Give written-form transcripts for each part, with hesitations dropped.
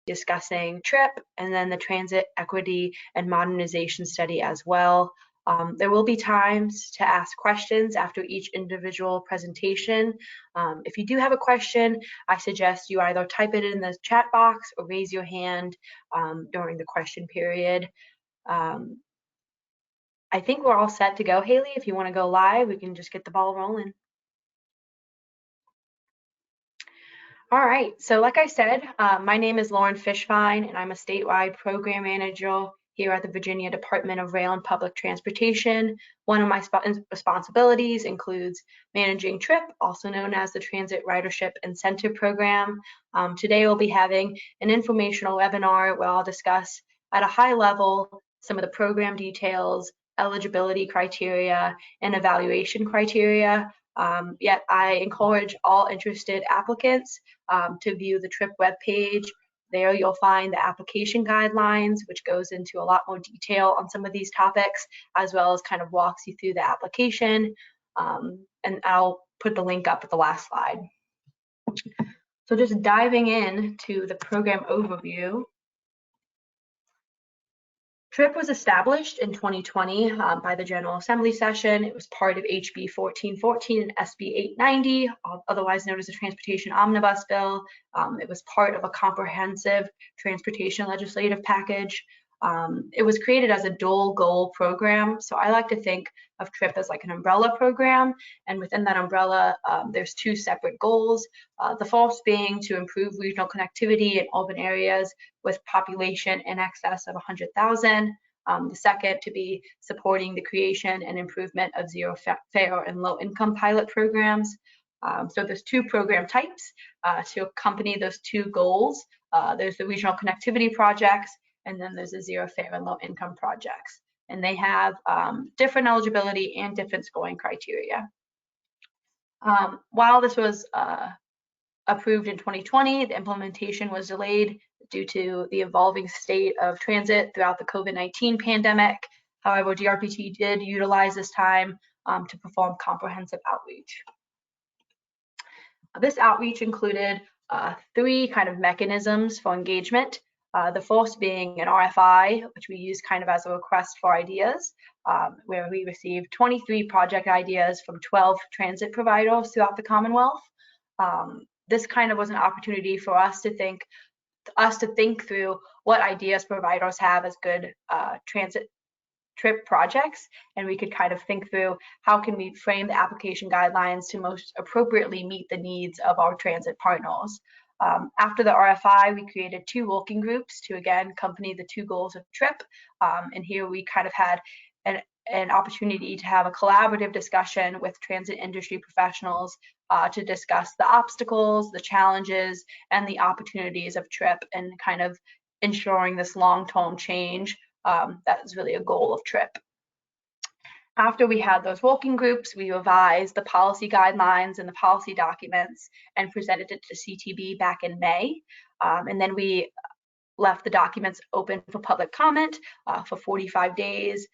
discussing TRIP and then the Transit Equity and Modernization Study as well. There will be times to ask questions after each individual presentation. If you do have a question, I suggest you either type it in the chat box or raise your hand during the question period. I think we're all set to go, Haley. If you want to go live, we can just get the ball rolling. All right, so like I said, my name is Lauren Fishfine, and I'm a statewide program manager here at the Virginia Department of Rail and Public Transportation. One of my responsibilities includes managing TRIP, also known as the Transit Ridership Incentive Program. Today we'll be having an informational webinar where I'll discuss at a high level some of the program details, eligibility criteria, and evaluation criteria. Yet I encourage all interested applicants to view the TRIP webpage. There you'll find the application guidelines, which goes into a lot more detail on some of these topics, as well as kind of walks you through the application. And I'll put the link up at the last slide. So just diving into the program overview. TRIP was established in 2020 by the General Assembly session. It was part of HB 1414 and SB 890, otherwise known as the Transportation Omnibus Bill. It was part of a comprehensive transportation legislative package. It was created as a dual goal program. So I like to think of TRIP as like an umbrella program. And within that umbrella, there's two separate goals. The first being to improve regional connectivity in urban areas with population in excess of 100,000. The second to be supporting the creation and improvement of zero fare and low income pilot programs. So there's two program types to accompany those two goals. There's the regional connectivity projects, and then there's the zero fare and low income projects. And they have different eligibility and different scoring criteria. While this was approved in 2020, the implementation was delayed due to the evolving state of transit throughout the COVID-19 pandemic. However, DRPT did utilize this time to perform comprehensive outreach. This outreach included three kind of mechanisms for engagement. The first being an RFI, which we use kind of as a request for ideas, where we received 23 project ideas from 12 transit providers throughout the Commonwealth. This kind of was an opportunity for us to think through what ideas providers have as good transit TRIP projects, and we could kind of think through how can we frame the application guidelines to most appropriately meet the needs of our transit partners. After the RFI, we created two working groups to again accompany the two goals of TRIP, and here we kind of had an opportunity to have a collaborative discussion with transit industry professionals to discuss the obstacles, the challenges, and the opportunities of TRIP and kind of ensuring this long-term change. That is really a goal of TRIP. After we had those working groups, we revised the policy guidelines and the policy documents and presented it to CTB back in May. And then we left the documents open for public comment for 45 days.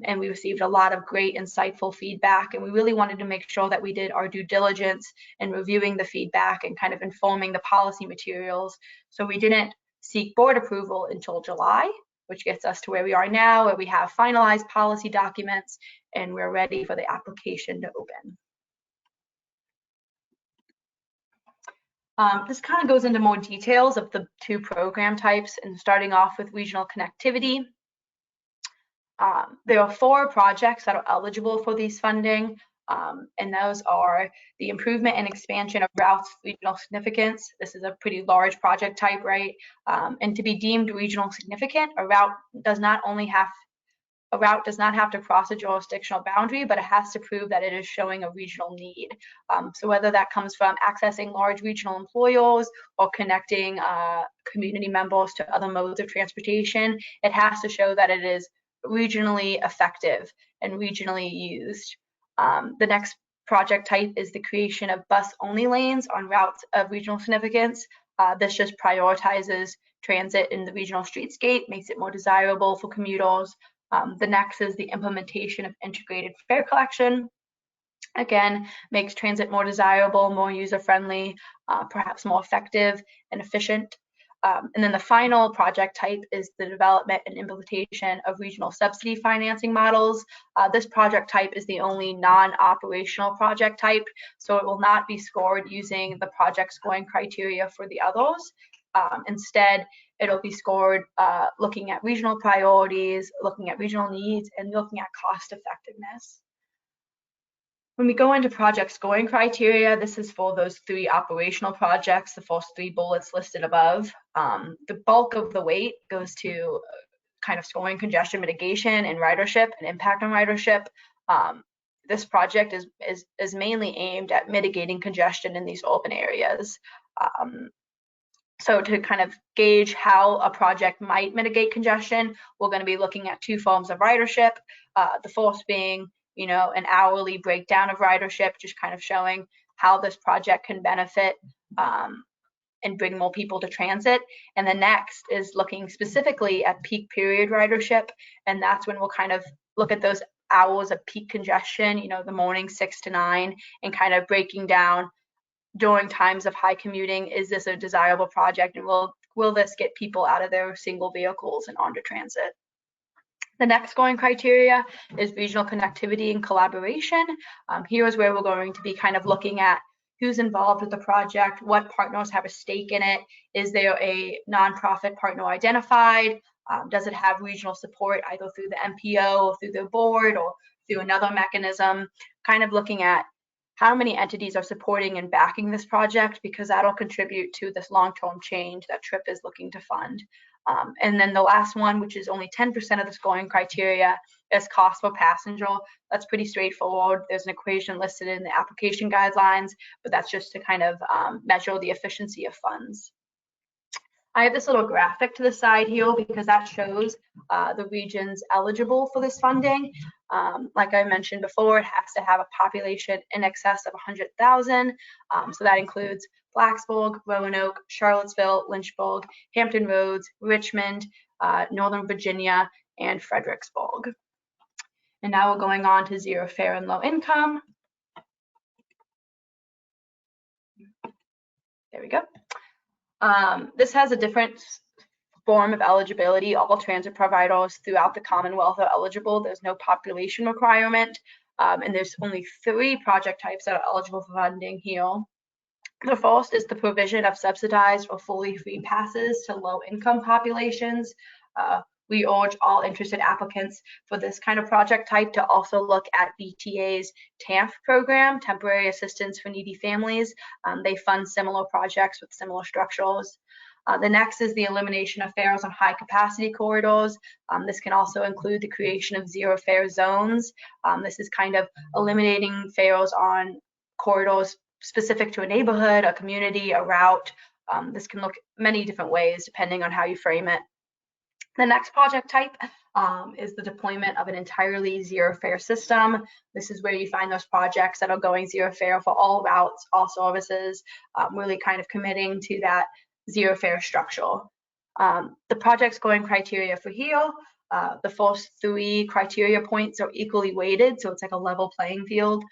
And we received a lot of great, insightful feedback. And we really wanted to make sure that we did our due diligence in reviewing the feedback and kind of informing the policy materials. So we didn't seek board approval until July, which gets us to where we are now, where we have finalized policy documents and we're ready for the application to open. This kind of goes into more details of the two program types, and starting off with regional connectivity. There are 4 projects that are eligible for these funding, and those are the improvement and expansion of routes of regional significance. This is a pretty large project type, right? And to be deemed regional significant, a route does not have to cross a jurisdictional boundary, but it has to prove that it is showing a regional need. So whether that comes from accessing large regional employers or connecting community members to other modes of transportation, it has to show that it is regionally effective and regionally used. The next project type is the creation of bus-only lanes on routes of regional significance. This just prioritizes transit in the regional streetscape, makes it more desirable for commuters. The next is the implementation of integrated fare collection. Again, makes transit more desirable, more user-friendly, perhaps more effective and efficient. And then the final project type is the development and implementation of regional subsidy financing models. This project type is the only non-operational project type, so it will not be scored using the project scoring criteria for the others. Instead, it'll be scored looking at regional priorities, looking at regional needs, and looking at cost effectiveness. When we go into project scoring criteria, this is for those 3 operational projects, the first 3 bullets listed above. The bulk of the weight goes to kind of scoring congestion mitigation and ridership and impact on ridership. This project is mainly aimed at mitigating congestion in these urban areas. So to kind of gauge how a project might mitigate congestion, we're going to be looking at 2 forms of ridership. The first being, an hourly breakdown of ridership, just kind of showing how this project can benefit and bring more people to transit. And the next is looking specifically at peak period ridership, and that's when we'll kind of look at those hours of peak congestion, the morning 6 to 9, and kind of breaking down during times of high commuting, is this a desirable project, and will this get people out of their single vehicles and onto transit? The next scoring criteria is regional connectivity and collaboration. Here is where we're going to be kind of looking at who's involved with the project, what partners have a stake in it, is there a nonprofit partner identified, does it have regional support either through the MPO or through the board or through another mechanism, kind of looking at how many entities are supporting and backing this project, because that'll contribute to this long-term change that TRIP is looking to fund. And then the last one, which is only 10% of the scoring criteria, is cost per passenger. That's pretty straightforward. There's an equation listed in the application guidelines, but that's just to kind of measure the efficiency of funds. I have this little graphic to the side here because that shows the regions eligible for this funding. Like I mentioned before, it has to have a population in excess of 100,000. So that includes Blacksburg, Roanoke, Charlottesville, Lynchburg, Hampton Roads, Richmond, Northern Virginia, and Fredericksburg. And now we're going on to zero fare and low income. There we go. This has a different form of eligibility. All transit providers throughout the Commonwealth are eligible. There's no population requirement, and there's only 3 project types that are eligible for funding here. The first is the provision of subsidized or fully free passes to low-income populations. We urge all interested applicants for this kind of project type to also look at BTA's TANF program, Temporary Assistance for Needy Families. They fund similar projects with similar structures. The next is the elimination of fares on high capacity corridors. This can also include the creation of zero fare zones. This is kind of eliminating fares on corridors specific to a neighborhood, a community, a route. This can look many different ways depending on how you frame it. The next project type is the deployment of an entirely zero fare system. This is where you find those projects that are going zero fare for all routes, all services, really kind of committing to that zero fare structure. The project scoring criteria for here, the first 3 criteria points are equally weighted, so it's like a level playing field.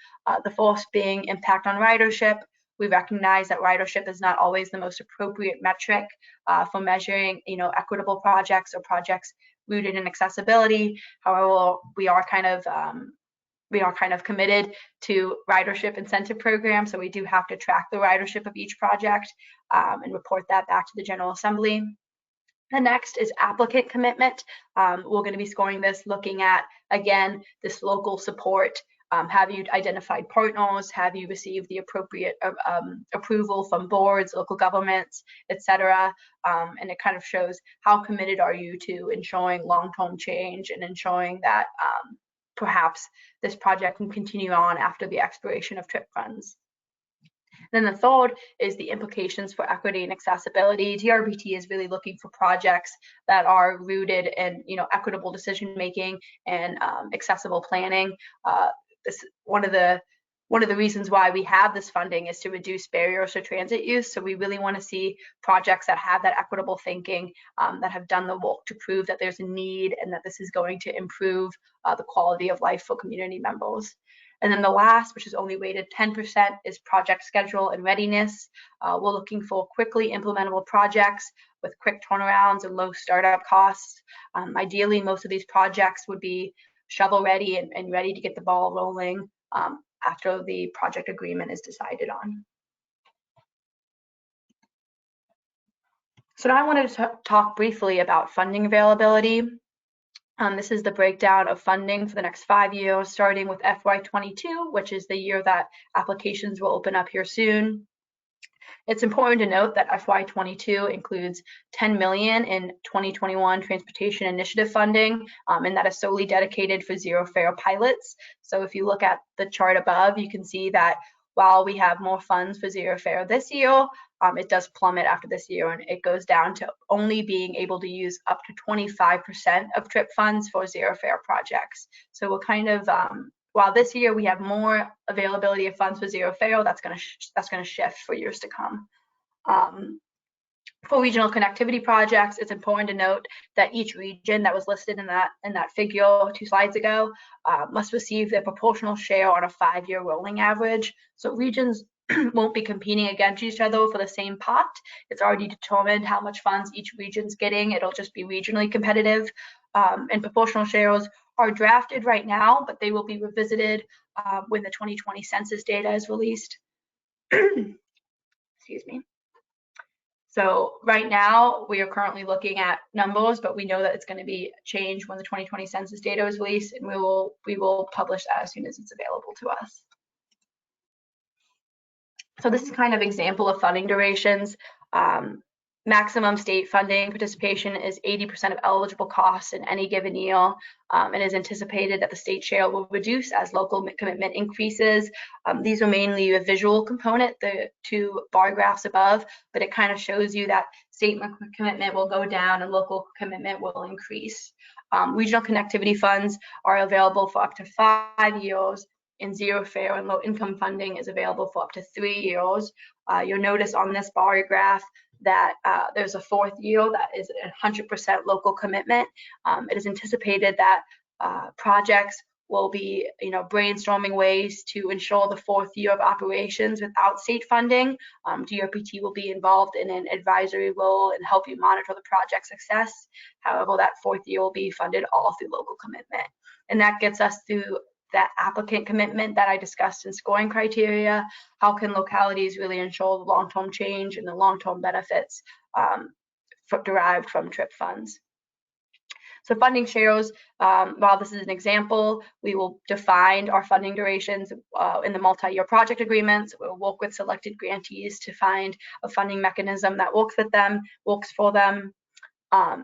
The first being impact on ridership. We recognize that ridership is not always the most appropriate metric for measuring, equitable projects or projects rooted in accessibility. However, we are kind of committed to ridership incentive programs, so we do have to track the ridership of each project and report that back to the General Assembly. The next is applicant commitment. We're going to be scoring this looking at, again, this local support. Have you identified partners? Have you received the appropriate approval from boards, local governments, etc.? And it kind of shows how committed are you to ensuring long-term change and ensuring that perhaps this project can continue on after the expiration of TRIP funds. Then the third is the implications for equity and accessibility. TRBT is really looking for projects that are rooted in, equitable decision making and accessible planning. One of the reasons why we have this funding is to reduce barriers to transit use. So we really want to see projects that have that equitable thinking, that have done the work to prove that there's a need and that this is going to improve the quality of life for community members. And then the last, which is only weighted 10%, is project schedule and readiness. We're looking for quickly implementable projects with quick turnarounds and low startup costs. Ideally, most of these projects would be shovel ready and ready to get the ball rolling after the project agreement is decided on. So now I wanted to talk briefly about funding availability. This is the breakdown of funding for the next 5 years, starting with FY22, which is the year that applications will open up here soon. It's important to note that FY22 includes $10 million in 2021 Transportation Initiative funding, and that is solely dedicated for zero fare pilots. So if you look at the chart above, you can see that while we have more funds for zero fare this year, it does plummet after this year, and it goes down to only being able to use up to 25% of TRIP funds for zero fare projects. So we're kind of while this year we have more availability of funds for zero fare, that's going to shift for years to come. For regional connectivity projects, it's important to note that each region that was listed in that figure 2 slides ago must receive their proportional share on a 5-year rolling average. So regions won't be competing against each other for the same pot. It's already determined how much funds each region's getting. It'll just be regionally competitive. And proportional shares are drafted right now, but they will be revisited when the 2020 census data is released. Excuse me. So right now, we are currently looking at numbers, but we know that it's going to be changed when the 2020 census data is released, and we will publish that as soon as it's available to us. So this is kind of example of funding durations. Maximum state funding participation is 80% of eligible costs in any given year. It is anticipated that the state share will reduce as local commitment increases. These are mainly a visual component, the 2 bar graphs above, but it kind of shows you that state commitment will go down and local commitment will increase. Regional connectivity funds are available for up to 5 years, and zero fare and low income funding is available for up to 3 years. You'll notice on this bar graph that there's a 4th year that is 100% local commitment. It is anticipated that projects will be, brainstorming ways to ensure the 4th year of operations without state funding. DRPT will be involved in an advisory role and help you monitor the project success. However, that 4th year will be funded all through local commitment. And that gets us through that applicant commitment that I discussed in scoring criteria. How can localities really ensure the long-term change and the long-term benefits derived from TRIP funds? So funding shares, while this is an example, we will define our funding durations in the multi-year project agreements. We'll work with selected grantees to find a funding mechanism that works for them.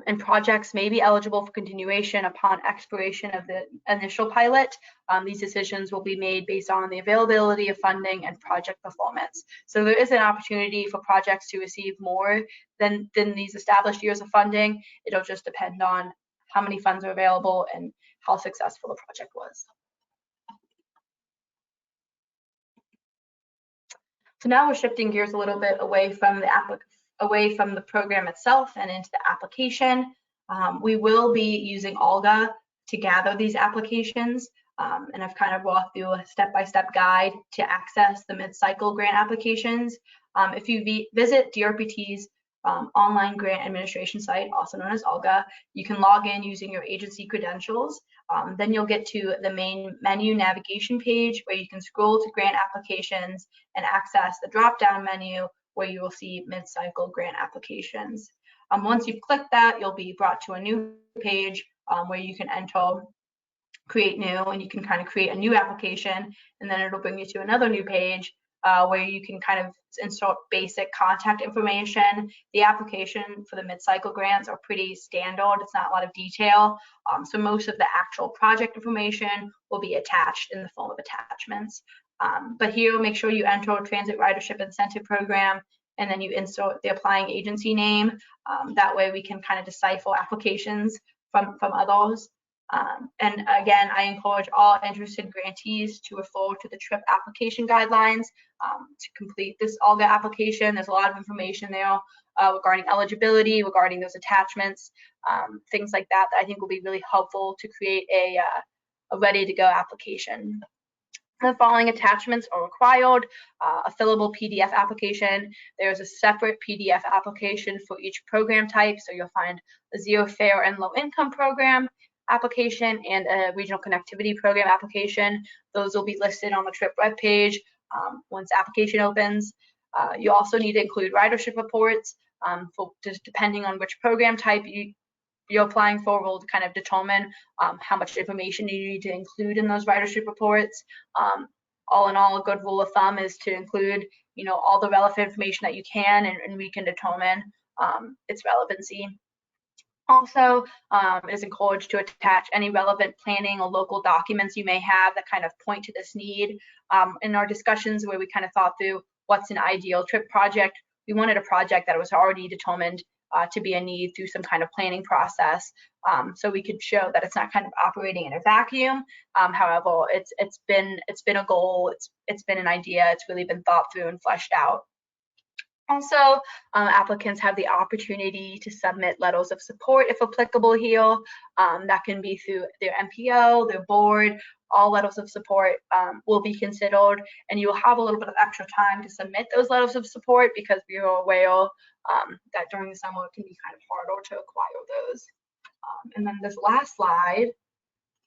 And projects may be eligible for continuation upon expiration of the initial pilot. These decisions will be made based on the availability of funding and project performance. So there is an opportunity for projects to receive more than these established years of funding. It'll just depend on how many funds are available and how successful the project was. So now we're shifting gears a little bit away from the program itself and into the application. We will be using Olga to gather these applications, and I've kind of walked through a step-by-step guide to access the MidCycle grant applications. If you visit DRPT's online grant administration site, also known as Olga, you can log in using your agency credentials. Then you'll get to the main menu navigation page where you can scroll to grant applications and access the drop-down menu where you will see MidCycle grant applications. Once you've clicked that, you'll be brought to a new page where you can enter create new, and you can kind of create a new application, and then it'll bring you to another new page where you can kind of insert basic contact information. The application for the MidCycle grants are pretty standard. It's not a lot of detail. So most of the actual project information will be attached in the form of attachments. But here, make sure you enter Transit Ridership Incentive Program, and then you insert the applying agency name. That way we can kind of decipher applications from others. And again, I encourage all interested grantees to refer to the TRIP application guidelines to complete this Olga application. There's a lot of information there regarding eligibility, regarding those attachments, things like that I think will be really helpful to create a ready-to-go application The following attachments are required: a fillable PDF application. There's a separate PDF application for each program type, so you'll find a zero fare and low income program application and a regional connectivity program application. Those will be listed on the TRIP webpage once application opens. You also need to include ridership reports. For just depending on which program type you're applying for will kind of determine how much information you need to include in those ridership reports. All in all, a good rule of thumb is to include, all the relevant information that you can, and we can determine its relevancy. Also, it is encouraged to attach any relevant planning or local documents you may have that kind of point to this need. In our discussions where we kind of thought through what's an ideal TRIP project, we wanted a project that was already determined to be a need through some kind of planning process, so we could show that it's not kind of operating in a vacuum. However, it's been a goal, it's been an idea, it's really been thought through and fleshed out. Also, applicants have the opportunity to submit letters of support if applicable here. That can be through their MPO, their board. All letters of support will be considered, and you will have a little bit of extra time to submit those letters of support because we are aware that during the summer it can be kind of harder to acquire those. And then this last slide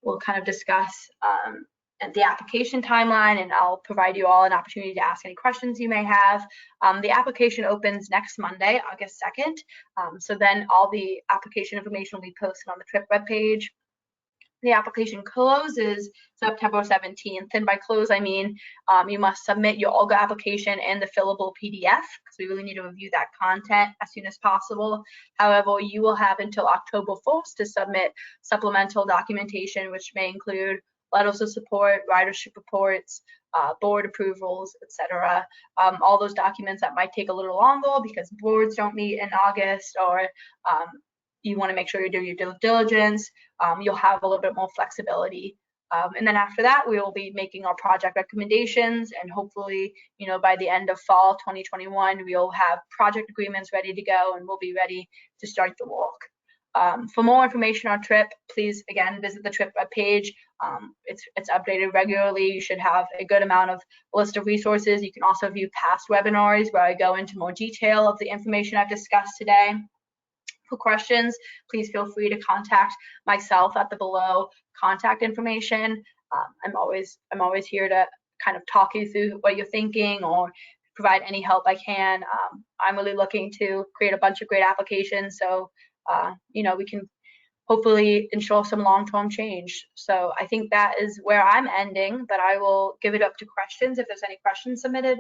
will kind of discuss the application timeline, and I'll provide you all an opportunity to ask any questions you may have. The application opens next Monday, August 2nd. So then all the application information will be posted on the TRIP webpage. The application closes September 17th, and by close I mean you must submit your OLGA application and the fillable PDF, because we really need to review that content as soon as possible. However, you will have until October 1st to submit supplemental documentation, which may include letters of support, ridership reports, board approvals, etc. All those documents that might take a little longer because boards don't meet in August, or you want to make sure you do your due diligence. You'll have a little bit more flexibility. And then after that, we will be making our project recommendations, and hopefully, by the end of fall 2021, we'll have project agreements ready to go, and we'll be ready to start the work. For more information on TRIP, please, again, visit the TRIP webpage. It's updated regularly. You should have a good amount of list of resources. You can also view past webinars where I go into more detail of the information I've discussed today. For questions, please feel free to contact myself at the below contact information. I'm always here to kind of talk you through what you're thinking or provide any help I can. I'm really looking to create a bunch of great applications, so we can hopefully ensure some long-term change. So I think that is where I'm ending, but I will give it up to questions if there's any questions submitted.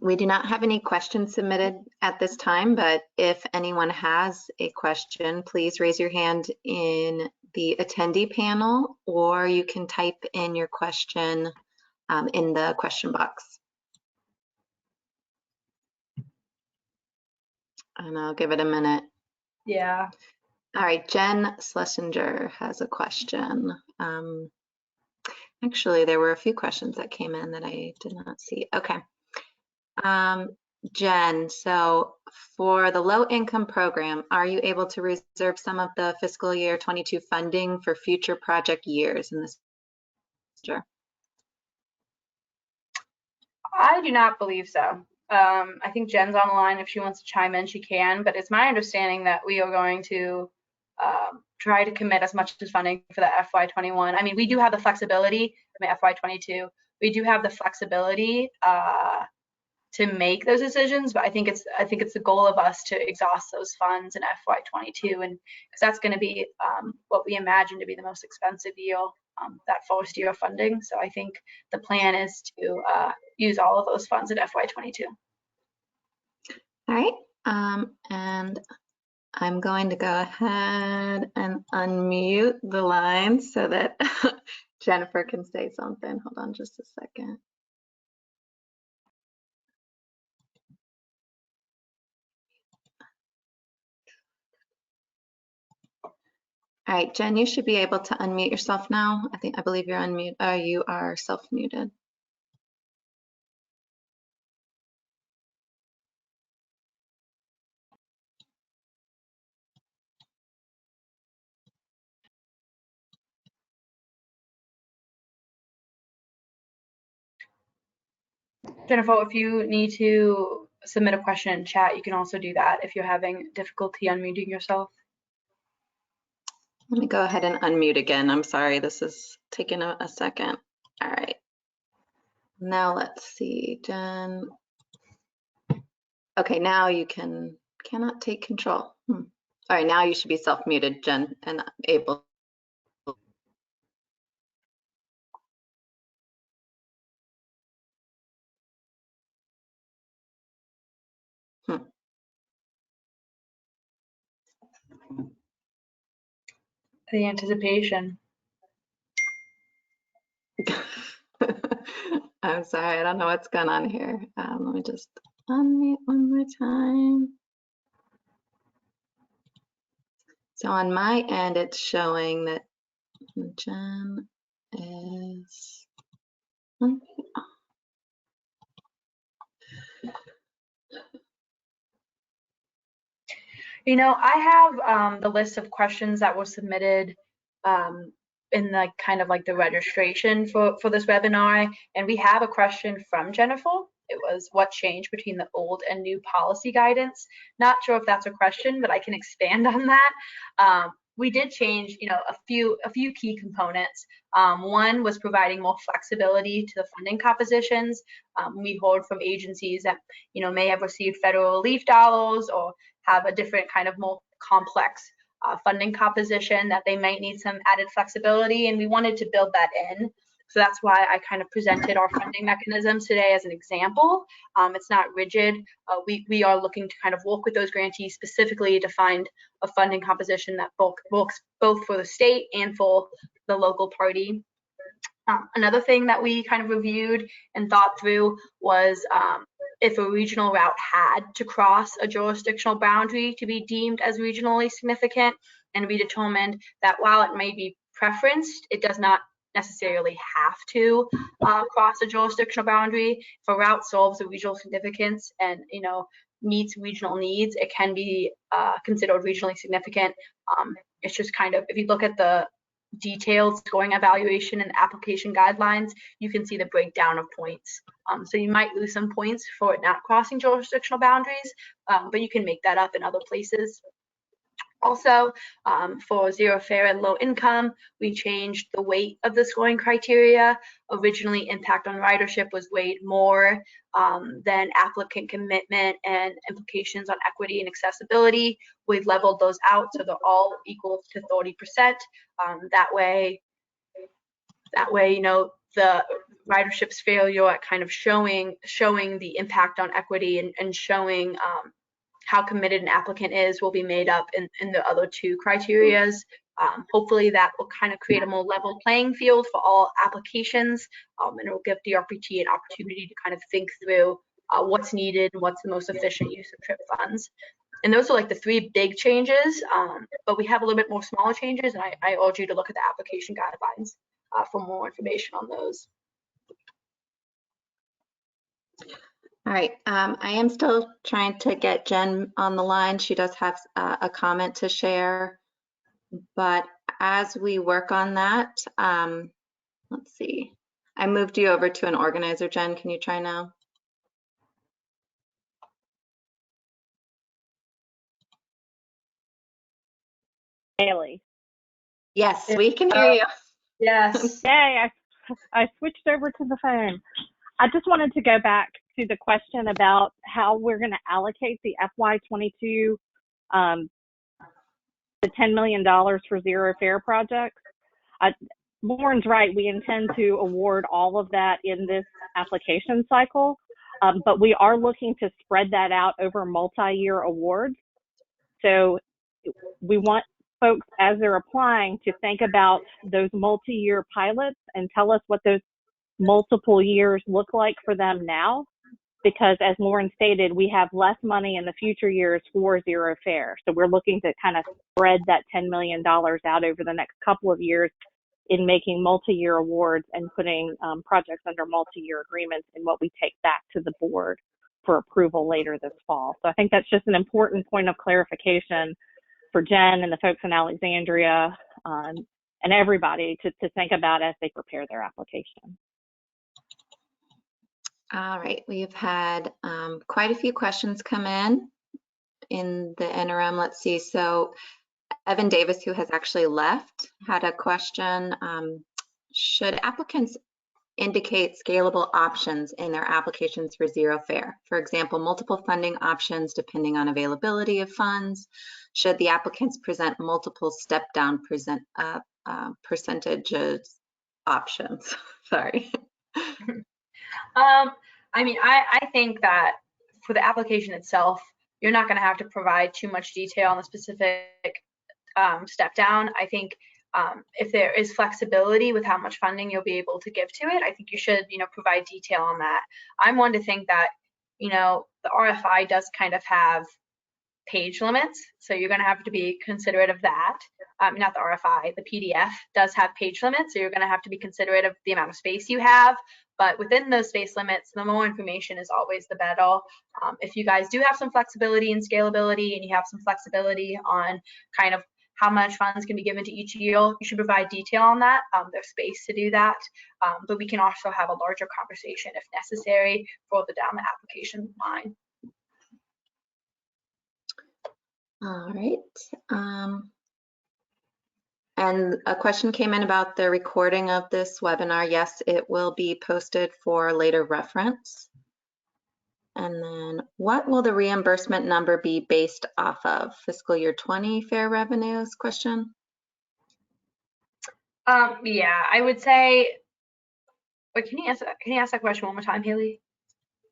We do not have any questions submitted at this time, but if anyone has a question, please raise your hand in the attendee panel, or you can type in your question in the question box. And I'll give it a minute. Yeah. All right, Jen Schlesinger has a question. Actually, there were a few questions that came in that I did not see. Okay. Jen, so for the low income program, are you able to reserve some of the fiscal year 22 funding for future project years in this year? I do not believe so. I think Jen's on the line. If she wants to chime in, she can, but it's my understanding that we are going to try to commit as much as funding for the FY21. I mean, we do have the flexibility, FY22, we do have the flexibility to make those decisions, but I think it's the goal of us to exhaust those funds in FY22, and because that's going to be what we imagine to be the most expensive year, that first year of funding. So I think the plan is to use all of those funds in FY22. All right, and I'm going to go ahead and unmute the line so that Jennifer can say something. Hold on just a second. All right, Jen, you should be able to unmute yourself now. I believe you're unmute. You are self-muted. Jennifer, if you need to submit a question in chat, you can also do that if you're having difficulty unmuting yourself. Let me go ahead and unmute again. I'm sorry, this is taking a second. All right. Now let's see, Jen. Okay, now you cannot take control. All right, now you should be self-muted, Jen, and able. The anticipation. I'm sorry, I don't know what's going on here. Let me just unmute one more time. So on my end, it's showing that Jen is. You know, I have the list of questions that were submitted in the kind of like the registration for this webinar, and we have a question from Jennifer. It was what changed between the old and new policy guidance. Not sure if that's a question, but I can expand on that. We did change, you know, a few key components. One was providing more flexibility to the funding compositions. We heard from agencies that, you know, may have received federal relief dollars or have a different kind of more complex funding composition that they might need some added flexibility, and we wanted to build that in. So that's why I kind of presented our funding mechanisms today as an example. It's not rigid. We are looking to kind of work with those grantees specifically to find a funding composition that works both for the state and for the local party. Another thing that we kind of reviewed and thought through was if a regional route had to cross a jurisdictional boundary to be deemed as regionally significant, and we determined that while it may be preferenced, it does not necessarily have to cross a jurisdictional boundary. If a route solves a regional significance and, you know, meets regional needs, it can be considered regionally significant. It's just kind of, if you look at the detailed scoring evaluation and application guidelines, you can see the breakdown of points. So you might lose some points for it not crossing jurisdictional boundaries, but you can make that up in other places. Also, for zero fare and low income, we changed the weight of the scoring criteria. Originally, impact on ridership was weighed more than applicant commitment and implications on equity and accessibility. We've leveled those out so they're all equal to 30%. That way, you know, the ridership's failure at kind of showing the impact on equity and showing how committed an applicant is will be made up in the other two criterias. Hopefully that will kind of create a more level playing field for all applications, and it will give the RPT an opportunity to kind of think through what's needed and what's the most efficient use of TRIP funds. And those are like the three big changes, but we have a little bit more smaller changes, and I urge you to look at the application guidelines for more information on those. All right, I am still trying to get Jen on the line. She does have a comment to share, but as we work on that, let's see. I moved you over to an organizer, Jen. Can you try now? Haley. Yes, we can hear you. Yes. Yay, I switched over to the phone. I just wanted to go back to the question about how we're going to allocate the FY22, the $10 million for zero fare projects. Lauren's right, we intend to award all of that in this application cycle, but we are looking to spread that out over multi-year awards. So we want folks, as they're applying, to think about those multi-year pilots and tell us what those multiple years look like for them now, because as Lauren stated, we have less money in the future years for zero fare. So we're looking to kind of spread that $10 million out over the next couple of years in making multi-year awards and putting projects under multi-year agreements in what we take back to the board for approval later this fall. So I think that's just an important point of clarification for Jen and the folks in Alexandria and everybody to think about as they prepare their application. All right, we've had quite a few questions come in the interim. Let's see. So Evan Davis, who has actually left, had a question. Should applicants indicate scalable options in their applications for zero fare? For example, multiple funding options depending on availability of funds. Should the applicants present multiple step-down percentages options? Sorry. I mean, I think that for the application itself, you're not going to have to provide too much detail on the specific step down. I think if there is flexibility with how much funding you'll be able to give to it, I think you should, provide detail on that. I'm one to think that, the RFI does kind of have page limits, so you're going to have to be considerate of that. Not the RFI, the PDF does have page limits, so you're going to have to be considerate of the amount of space you have. But within those space limits, the more information is always the better. If you guys do have some flexibility and scalability, and you have some flexibility on kind of how much funds can be given to each yield, you should provide detail on that. There's space to do that, but we can also have a larger conversation if necessary further down the application line. All right. And a question came in about the recording of this webinar. Yes, it will be posted for later reference. And then what will the reimbursement number be based off of? Fiscal year 20 fair revenues question? Yeah, I would say, wait, can you ask that question one more time, Haley?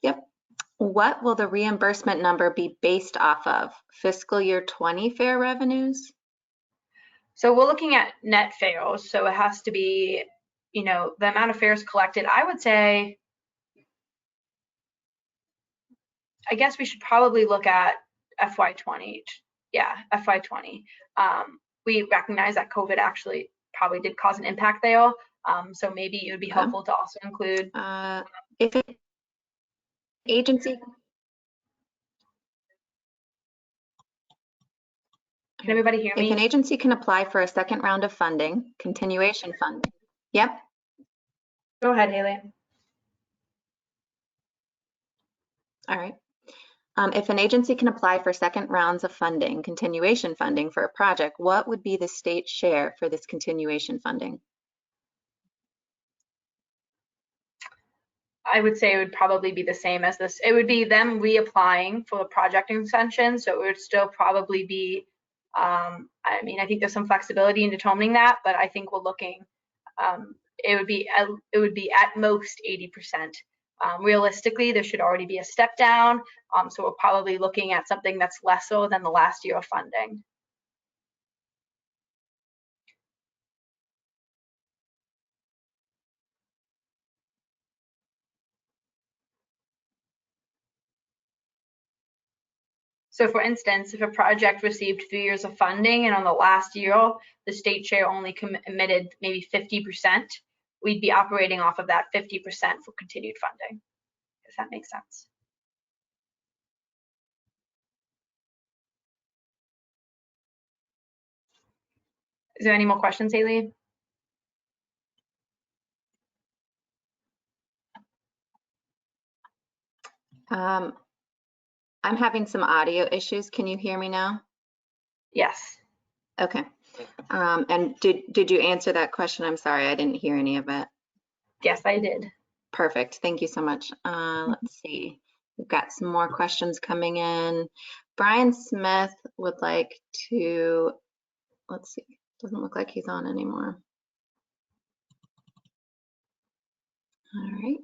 Yep. What will the reimbursement number be based off of? Fiscal year 20 fair revenues? So we're looking at net fares, so it has to be, the amount of fares collected. I would say, I guess we should probably look at FY20. Yeah, FY20. We recognize that COVID actually probably did cause an impact there. So maybe it would be helpful to also include. If an agency. Can everybody hear me? If an agency can apply for a second round of funding, continuation funding. Yep. Go ahead, Haley. All right. If an agency can apply for second rounds of funding, continuation funding for a project, what would be the state share for this continuation funding? I would say it would probably be the same as this. It would be them reapplying for the project extension, so it would still probably be, I mean, I think there's some flexibility in determining that, but I think we're looking, it would be at most 80%. Realistically, there should already be a step down, so we're probably looking at something that's lesser than the last year of funding. So for instance, if a project received 3 years of funding and on the last year, the state share only committed maybe 50%, we'd be operating off of that 50% for continued funding, if that makes sense. Is there any more questions, Haley? I'm having some audio issues. Can you hear me now? Yes. Okay. And did you answer that question? I'm sorry, I didn't hear any of it. Yes, I did. Perfect. Thank you so much. Let's see. We've got some more questions coming in. Brian Smith would like to, let's see, doesn't look like he's on anymore. All right.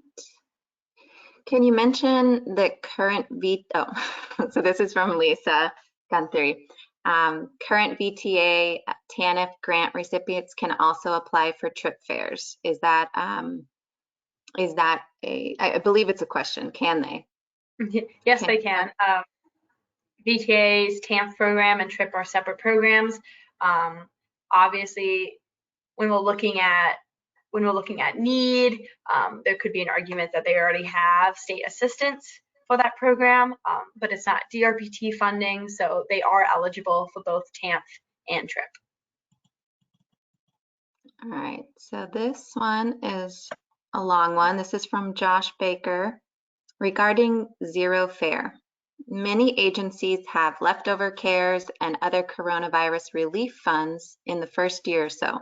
Can you mention the current so this is from Lisa Gunther. Current VTA TANF grant recipients can also apply for trip fares. Is that I believe it's a question, can they? Yes, they can. VTA's TANF program and TRIP are separate programs. Obviously, when we're looking at need, there could be an argument that they already have state assistance for that program, but it's not DRPT funding, so they are eligible for both TANF and TRIP. All right, so this one is a long one. This is from Josh Baker. Regarding zero fare, many agencies have leftover CARES and other coronavirus relief funds in the first year or so,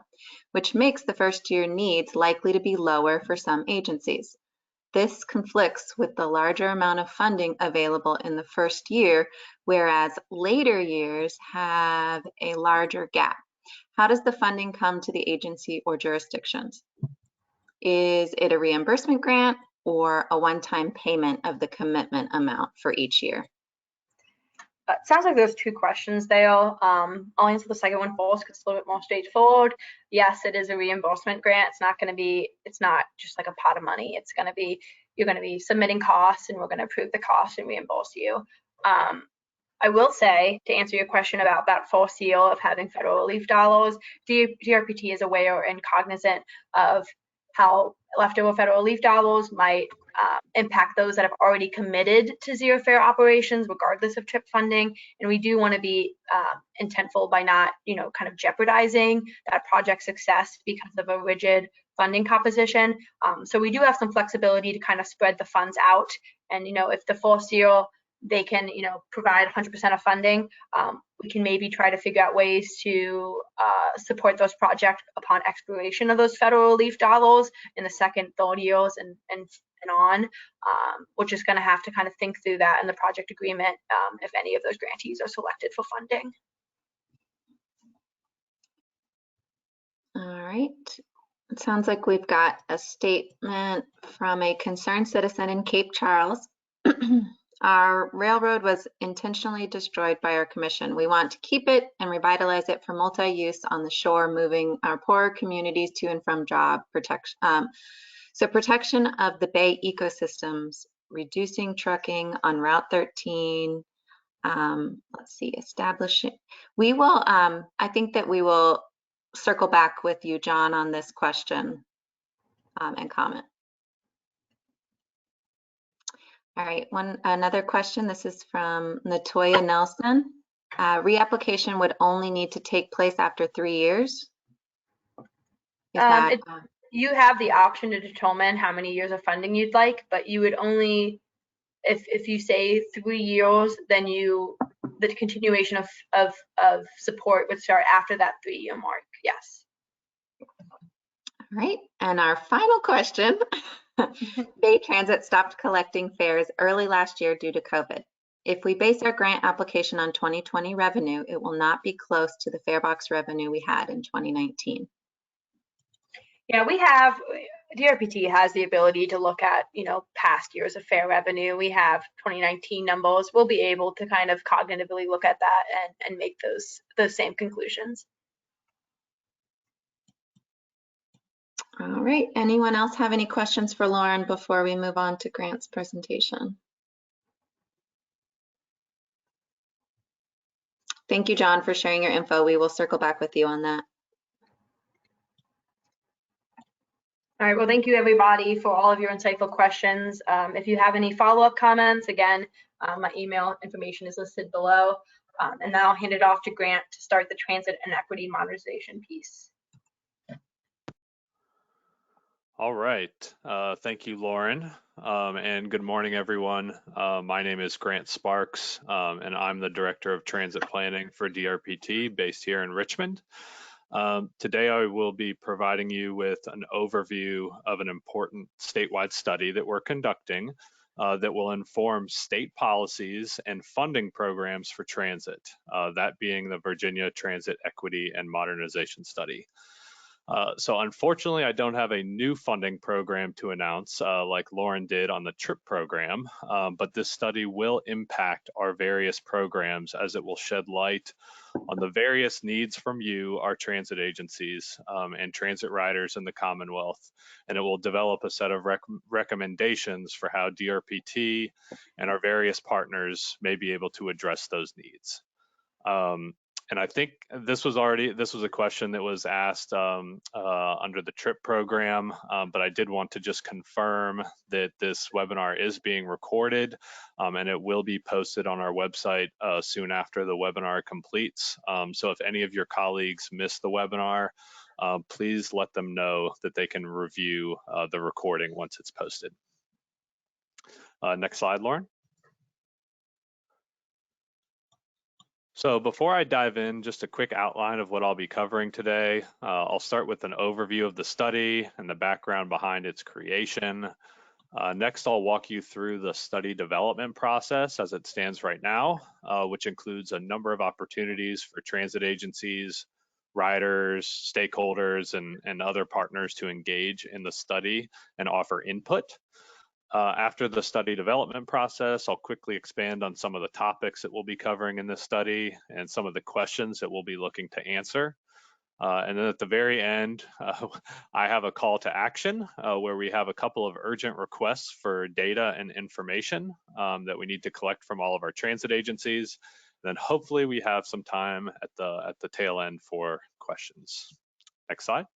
which makes the first year needs likely to be lower for some agencies. This conflicts with the larger amount of funding available in the first year, whereas later years have a larger gap. How does the funding come to the agency or jurisdictions? Is it a reimbursement grant or a one-time payment of the commitment amount for each year? It sounds like there's two questions there. I'll answer the second one first because it's a little bit more straightforward. Yes, it is a reimbursement grant. It's not just like a pot of money. It's going to be, you're going to be submitting costs and we're going to approve the cost and reimburse you. I will say, to answer your question about that first year of having federal relief dollars, DRPT is aware and cognizant of how leftover federal relief dollars might impact those that have already committed to zero fare operations, regardless of TRIP funding. And we do want to be intentful by not, kind of jeopardizing that project success because of a rigid funding composition. So we do have some flexibility to kind of spread the funds out. And, if the first year they can, provide 100% of funding, we can maybe try to figure out ways to support those projects upon expiration of those federal relief dollars in the second, third years and on. We're just going to have to kind of think through that in the project agreement if any of those grantees are selected for funding. All right. It sounds like we've got a statement from a concerned citizen in Cape Charles. Our railroad was intentionally destroyed by our commission. We want to keep it and revitalize it for multi-use on the shore, moving our poorer communities to and from job protection. So protection of the bay ecosystems, reducing trucking on Route 13. Let's see, establishing. We will, I think that we will circle back with you, John, on this question and comment. All right, another question. This is from Natoya Nelson. Reapplication would only need to take place after 3 years. You have the option to determine how many years of funding you'd like, but you would only, if you say 3 years, then the continuation of support would start after that 3-year mark. Yes. All right, and our final question. Bay Transit stopped collecting fares early last year due to COVID. If we base our grant application on 2020 revenue, it will not be close to the farebox revenue we had in 2019. Yeah, DRPT has the ability to look at, past years of fare revenue. We have 2019 numbers. We'll be able to kind of cognitively look at that and make those same conclusions. All right, anyone else have any questions for Lauren before we move on to Grant's presentation? Thank you, John, for sharing your info. We will circle back with you on that. All right, well, thank you everybody for all of your insightful questions. If you have any follow-up comments, again, my email information is listed below. And now I'll hand it off to Grant to start the transit and equity modernization piece. All right, thank you, Lauren, and good morning, everyone. My name is Grant Sparks, and I'm the Director of Transit Planning for DRPT based here in Richmond. Today, I will be providing you with an overview of an important statewide study that we're conducting that will inform state policies and funding programs for transit, that being the Virginia Transit Equity and Modernization Study. So unfortunately, I don't have a new funding program to announce like Lauren did on the TRIP program, but this study will impact our various programs as it will shed light on the various needs from you, our transit agencies, and transit riders in the Commonwealth. And it will develop a set of recommendations for how DRPT and our various partners may be able to address those needs. And I think this was a question that was asked under the TRIP program, but I did want to just confirm that this webinar is being recorded and it will be posted on our website soon after the webinar completes. So if any of your colleagues missed the webinar, please let them know that they can review the recording once it's posted. Next slide, Lauren. So before I dive in, just a quick outline of what I'll be covering today. I'll start with an overview of the study and the background behind its creation. Next, I'll walk you through the study development process as it stands right now, which includes a number of opportunities for transit agencies, riders, stakeholders, and other partners to engage in the study and offer input. After the study development process, I'll quickly expand on some of the topics that we'll be covering in this study and some of the questions that we'll be looking to answer. And then at the very end, I have a call to action where we have a couple of urgent requests for data and information that we need to collect from all of our transit agencies. And then hopefully we have some time at the tail end for questions. Next slide.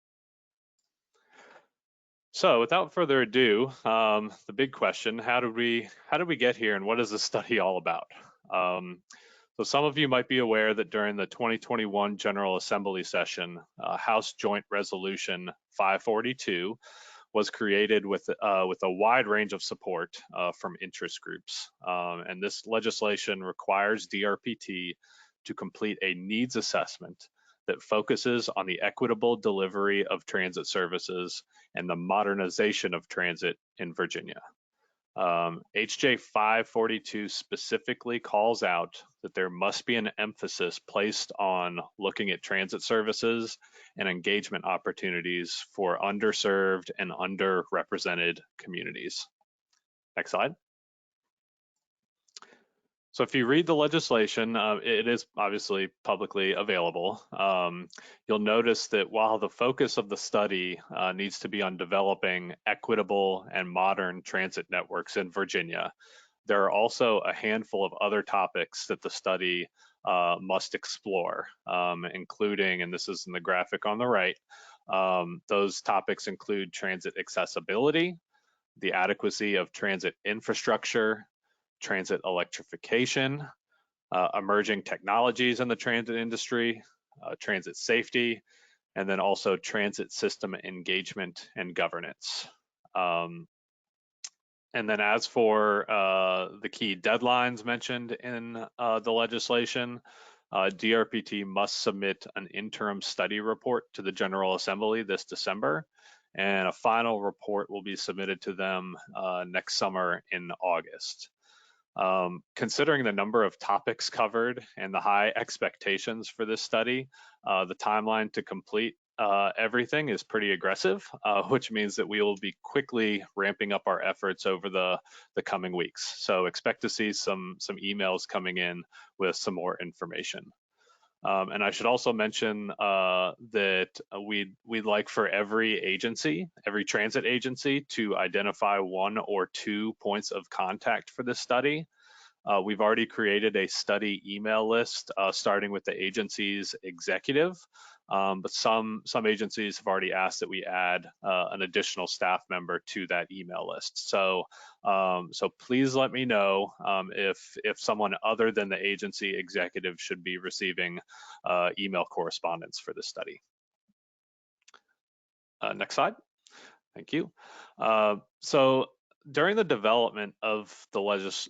So without further ado, the big question, how did we get here and what is this study all about? So some of you might be aware that during the 2021 General Assembly session, House Joint Resolution 542 was created with a wide range of support from interest groups. And this legislation requires DRPT to complete a needs assessment that focuses on the equitable delivery of transit services and the modernization of transit in Virginia. HJ 542 specifically calls out that there must be an emphasis placed on looking at transit services and engagement opportunities for underserved and underrepresented communities. Next slide. So if you read the legislation, it is obviously publicly available. You'll notice that while the focus of the study needs to be on developing equitable and modern transit networks in Virginia, there are also a handful of other topics that the study must explore, including, and this is in the graphic on the right, those topics include transit accessibility, the adequacy of transit infrastructure, transit electrification, emerging technologies in the transit industry, transit safety, and then also transit system engagement and governance. And then as for the key deadlines mentioned in the legislation, DRPT must submit an interim study report to the General Assembly this December, and a final report will be submitted to them next summer in August. Considering the number of topics covered and the high expectations for this study, the timeline to complete everything is pretty aggressive, which means that we will be quickly ramping up our efforts over the coming weeks. So expect to see some emails coming in with some more information. And I should also mention that we'd like for every transit agency to identify 1 or 2 points of contact for this study. We've already created a study email list starting with the agency's executive, but some agencies have already asked that we add an additional staff member to that email list. So please let me know if someone other than the agency executive should be receiving email correspondence for the study. Next slide. Thank you. So during the development of the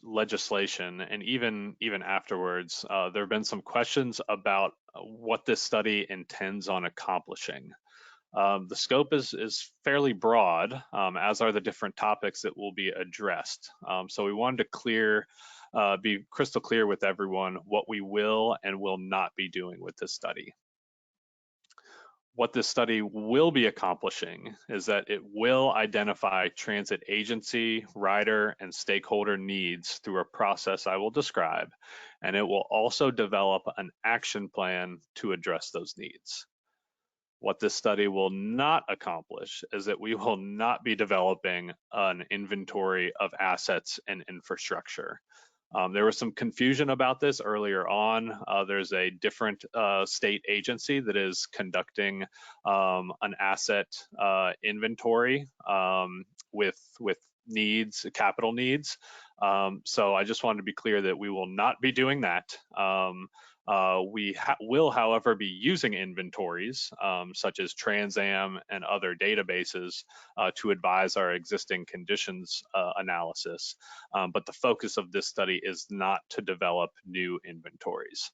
legislation and even afterwards, there have been some questions about what this study intends on accomplishing. The scope is fairly broad, as are the different topics that will be addressed. So we wanted to be crystal clear with everyone what we will and will not be doing with this study. What this study will be accomplishing is that it will identify transit agency, rider, and stakeholder needs through a process I will describe, and it will also develop an action plan to address those needs. What this study will not accomplish is that we will not be developing an inventory of assets and infrastructure. There was some confusion about this earlier on. There's a different state agency that is conducting an asset inventory with needs, capital needs. So I just wanted to be clear that we will not be doing that. We will, however, be using inventories such as Transam and other databases to advise our existing conditions analysis. But the focus of this study is not to develop new inventories.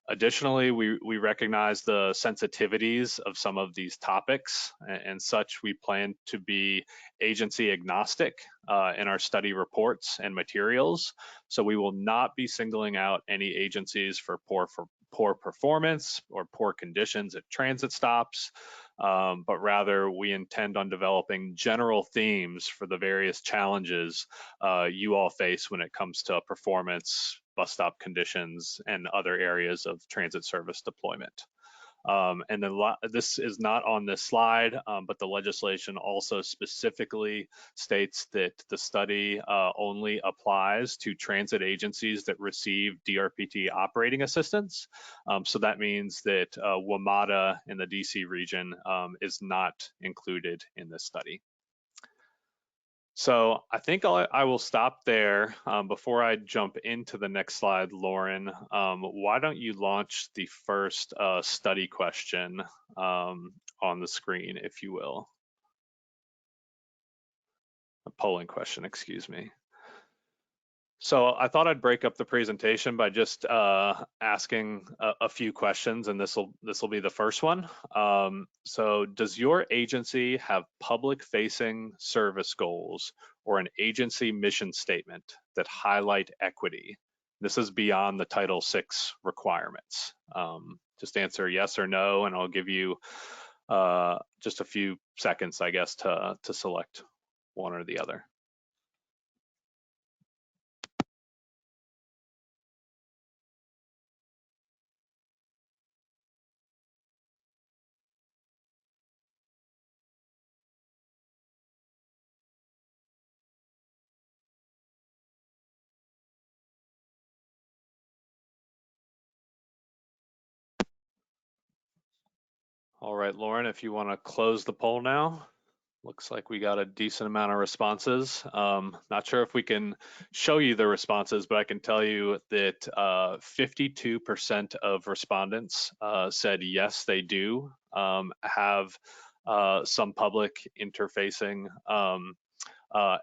Additionally, we recognize the sensitivities of some of these topics, and such we plan to be agency agnostic in our study reports and materials. So we will not be singling out any agencies for poor performance or poor conditions at transit stops, but rather we intend on developing general themes for the various challenges you all face when it comes to performance, bus stop conditions, and other areas of transit service deployment. And then this is not on this slide, but the legislation also specifically states that the study only applies to transit agencies that receive DRPT operating assistance. So that means that WMATA in the DC region is not included in this study. So I think I will stop there. Before I jump into the next slide, Lauren, why don't you launch the first study question on the screen, if you will? A polling question, excuse me. So I thought I'd break up the presentation by just asking a few questions, and this will be the first one. So does your agency have public-facing service goals or an agency mission statement that highlight equity? This is beyond the Title VI requirements. Just answer yes or no, and I'll give you just a few seconds, I guess, to select one or the other. All right, Lauren, if you want to close the poll now. Looks like we got a decent amount of responses. Not sure if we can show you the responses, but I can tell you that 52% of respondents said yes, they do have some public interfacing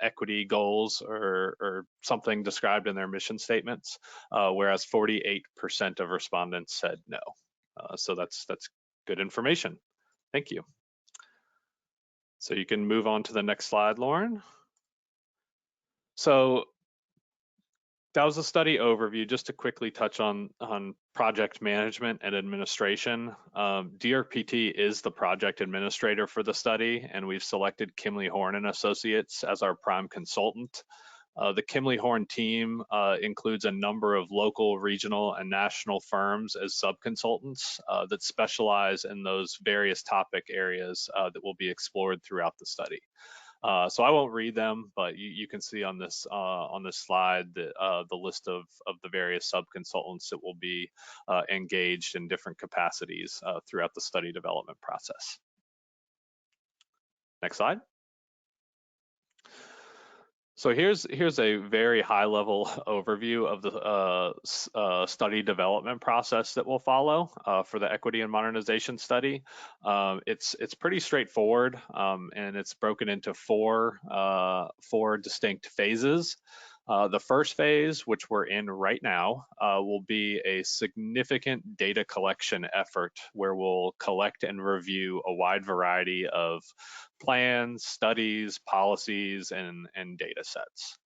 equity goals or something described in their mission statements, whereas 48% of respondents said no. So that's good information. Thank you. So you can move on to the next slide, Lauren. So that was a study overview. Just to quickly touch on project management and administration. DRPT is the project administrator for the study, and we've selected Kimley Horn and Associates as our prime consultant. The Kimley Horn team includes a number of local, regional, and national firms as subconsultants that specialize in those various topic areas that will be explored throughout the study. So I won't read them, but you can see on this slide the list of the various subconsultants that will be engaged in different capacities throughout the study development process. Next slide. So here's a very high-level overview of the study development process that we'll follow for the equity and modernization study. It's pretty straightforward, and it's broken into four distinct phases. The first phase, which we're in right now, will be a significant data collection effort where we'll collect and review a wide variety of plans, studies, policies, and data sets.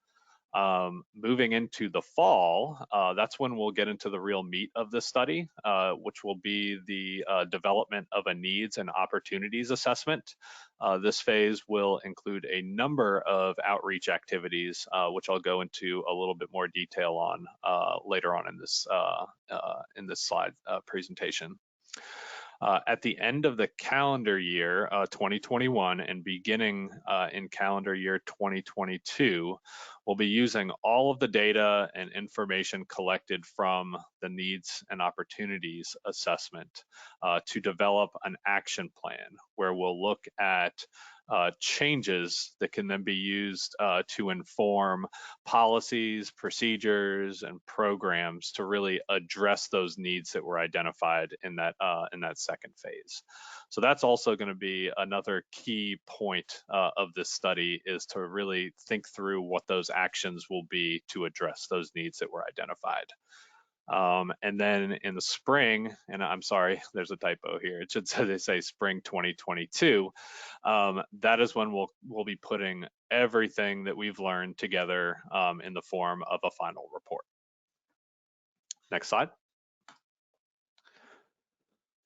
Moving into the fall, that's when we'll get into the real meat of the study, which will be the development of a needs and opportunities assessment. This phase will include a number of outreach activities, which I'll go into a little bit more detail on later on in this slide presentation. At the end of the calendar year 2021 and beginning in calendar year 2022, we'll be using all of the data and information collected from the needs and opportunities assessment to develop an action plan where we'll look at changes that can then be used to inform policies, procedures, and programs to really address those needs that were identified in that second phase. So that's also going to be another key point of this study, is to really think through what those actions will be to address those needs that were identified. And then in the spring, and I'm sorry, there's a typo here. It should say spring 2022. That is when we'll be putting everything that we've learned together in the form of a final report. Next slide.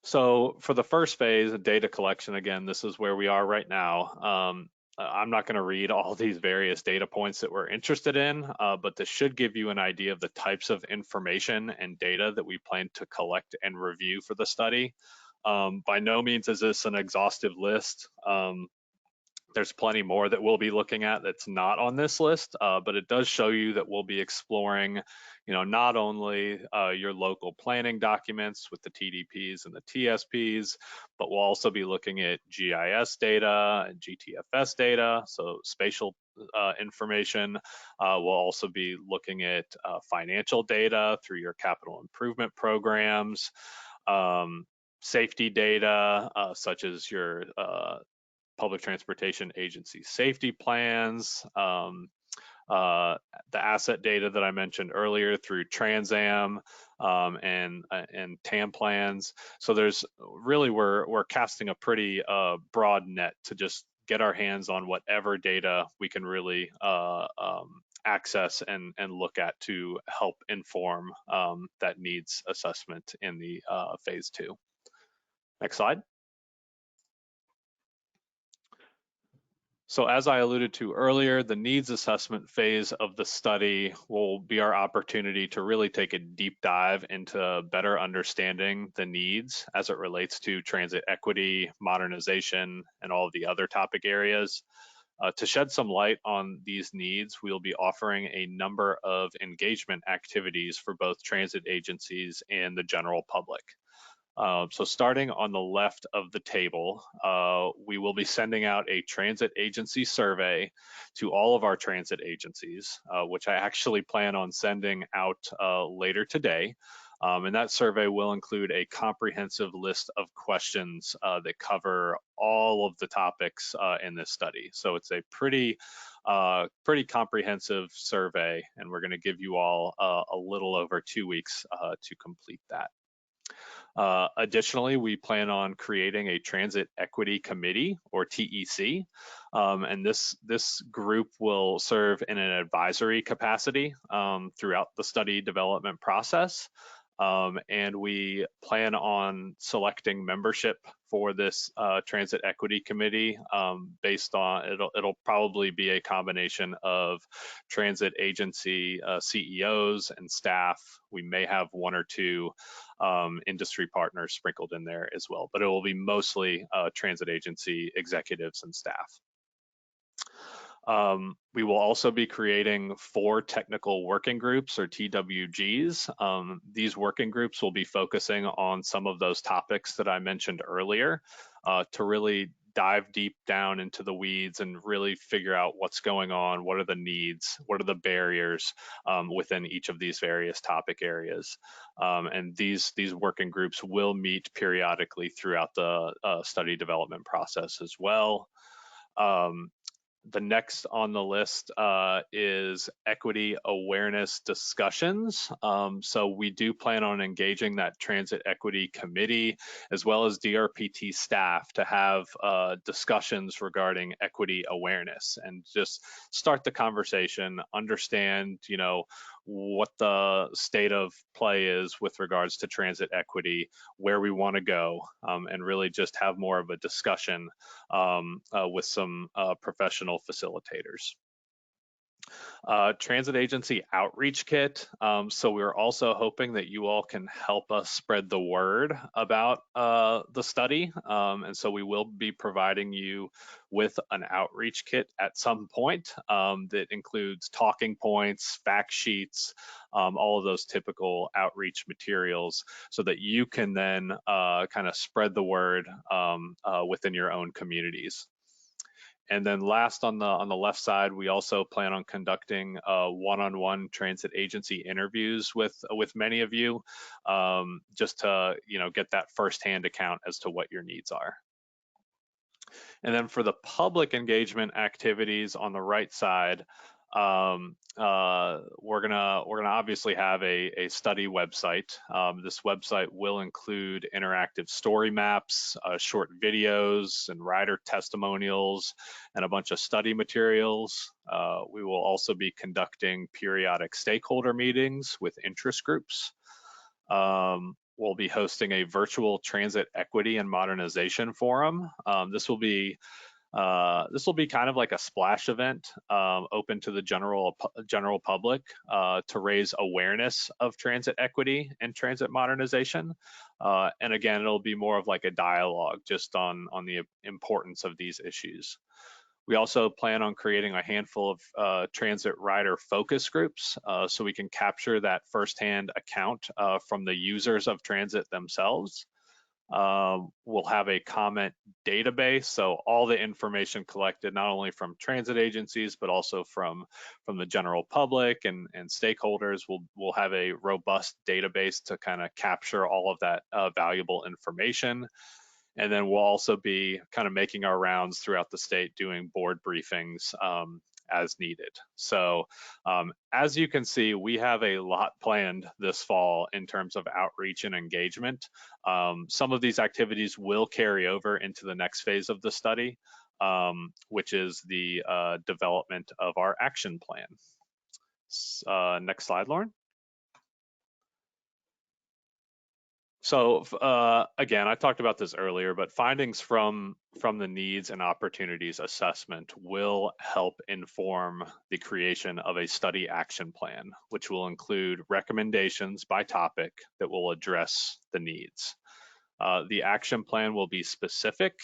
So for the first phase of data collection, again, this is where we are right now. I'm not going to read all these various data points that we're interested in, but this should give you an idea of the types of information and data that we plan to collect and review for the study. By no means is this an exhaustive list. There's plenty more that we'll be looking at that's not on this list, but it does show you that we'll be exploring, not only your local planning documents with the TDPs and the TSPs, but we'll also be looking at GIS data and GTFS data, so spatial information. We'll also be looking at financial data through your capital improvement programs, safety data, such as your Public Transportation Agency safety plans, the asset data that I mentioned earlier through Trans-Am and TAM plans. So there's really, we're casting a pretty broad net to just get our hands on whatever data we can really access and look at to help inform that needs assessment in the phase 2. Next slide. So as I alluded to earlier, the needs assessment phase of the study will be our opportunity to really take a deep dive into better understanding the needs as it relates to transit equity, modernization, and all of the other topic areas. To shed some light on these needs, we'll be offering a number of engagement activities for both transit agencies and the general public. So starting on the left of the table, we will be sending out a transit agency survey to all of our transit agencies, which I actually plan on sending out later today. And that survey will include a comprehensive list of questions that cover all of the topics in this study. So it's a pretty comprehensive survey, and we're going to give you all a little over 2 weeks to complete that. Additionally, we plan on creating a Transit Equity Committee, or TEC, and this group will serve in an advisory capacity throughout the study development process. And we plan on selecting membership for this Transit Equity Committee based on, it'll probably be a combination of transit agency CEOs and staff. We may have 1 or 2 industry partners sprinkled in there as well, but it will be mostly transit agency executives and staff. We will also be creating 4 technical working groups, or TWGs. These working groups will be focusing on some of those topics that I mentioned earlier to really dive deep down into the weeds and really figure out what's going on, what are the needs, what are the barriers within each of these various topic areas. And these working groups will meet periodically throughout the study development process as well. The next on the list is equity awareness discussions. So we do plan on engaging that Transit Equity Committee as well as DRPT staff to have discussions regarding equity awareness and just start the conversation, understand, what the state of play is with regards to transit equity, where we want to go, and really just have more of a discussion with some professional facilitators. Transit agency outreach kit. So we're also hoping that you all can help us spread the word about the study. And so we will be providing you with an outreach kit at some point that includes talking points, fact sheets, all of those typical outreach materials so that you can then kind of spread the word within your own communities. And then last on the left side, we also plan on conducting one-on-one transit agency interviews with many of you, just to get that firsthand account as to what your needs are. And then for the public engagement activities on the right side, we're gonna obviously have a study website. This website will include interactive story maps, short videos, and rider testimonials, and a bunch of study materials. We will also be conducting periodic stakeholder meetings with interest groups. We'll be hosting a virtual transit equity and modernization forum. This will be kind of like a splash event, open to the general public to raise awareness of transit equity and transit modernization. And again, it'll be more of like a dialogue just on the importance of these issues. We also plan on creating a handful of transit rider focus groups so we can capture that firsthand account from the users of transit themselves. We'll have a comment database, so all the information collected not only from transit agencies but also from the general public and stakeholders. We'll have a robust database to kind of capture all of that valuable information. And then we'll also be kind of making our rounds throughout the state doing board briefings as needed. So as you can see, we have a lot planned this fall in terms of outreach and engagement. Some of these activities will carry over into the next phase of the study, which is the development of our action plan. Next slide, Lauren. So again, I talked about this earlier, but findings from the needs and opportunities assessment will help inform the creation of a study action plan, which will include recommendations by topic that will address the needs. The action plan will be specific.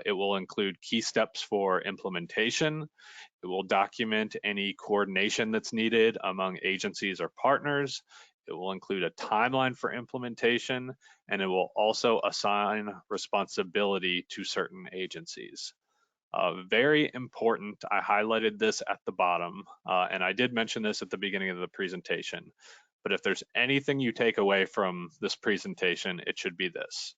It will include key steps for implementation. It will document any coordination that's needed among agencies or partners. It will include a timeline for implementation, and it will also assign responsibility to certain agencies. Very important, I highlighted this at the bottom, and I did mention this at the beginning of the presentation, but if there's anything you take away from this presentation, it should be this.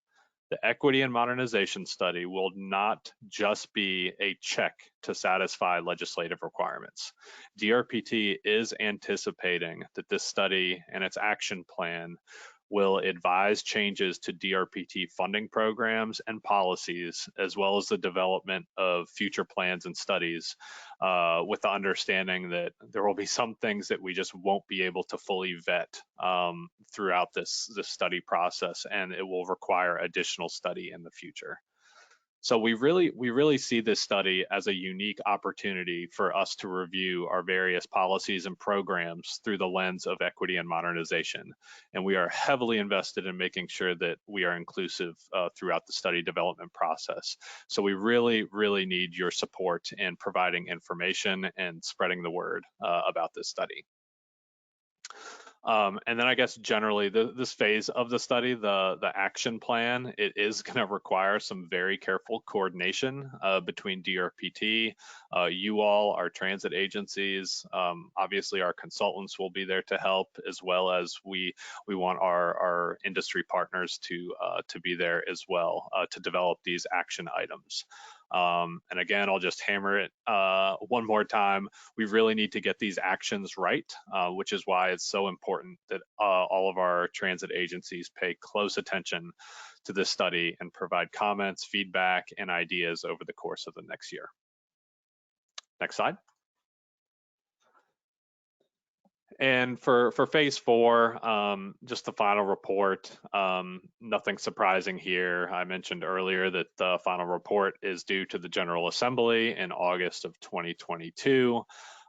The equity and modernization study will not just be a check to satisfy legislative requirements. DRPT is anticipating that this study and its action plan will advise changes to DRPT funding programs and policies, as well as the development of future plans and studies, with the understanding that there will be some things that we just won't be able to fully vet throughout this study process, and it will require additional study in the future. So we really see this study as a unique opportunity for us to review our various policies and programs through the lens of equity and modernization. And we are heavily invested in making sure that we are inclusive throughout the study development process. So we really need your support in providing information and spreading the word about this study. And then I guess generally this phase of the study, the action plan, it is going to require some very careful coordination between DRPT, you all, our transit agencies. Obviously, our consultants will be there to help, as well as we want our industry partners to be there as well to develop these action items. And again, I'll just hammer it one more time. We really need to get these actions right, which is why it's so important that all of our transit agencies pay close attention to this study and provide comments, feedback, and ideas over the course of the next year. Next slide. And for phase 4, just the final report, nothing surprising here. I mentioned earlier that the final report is due to the General Assembly in August of 2022.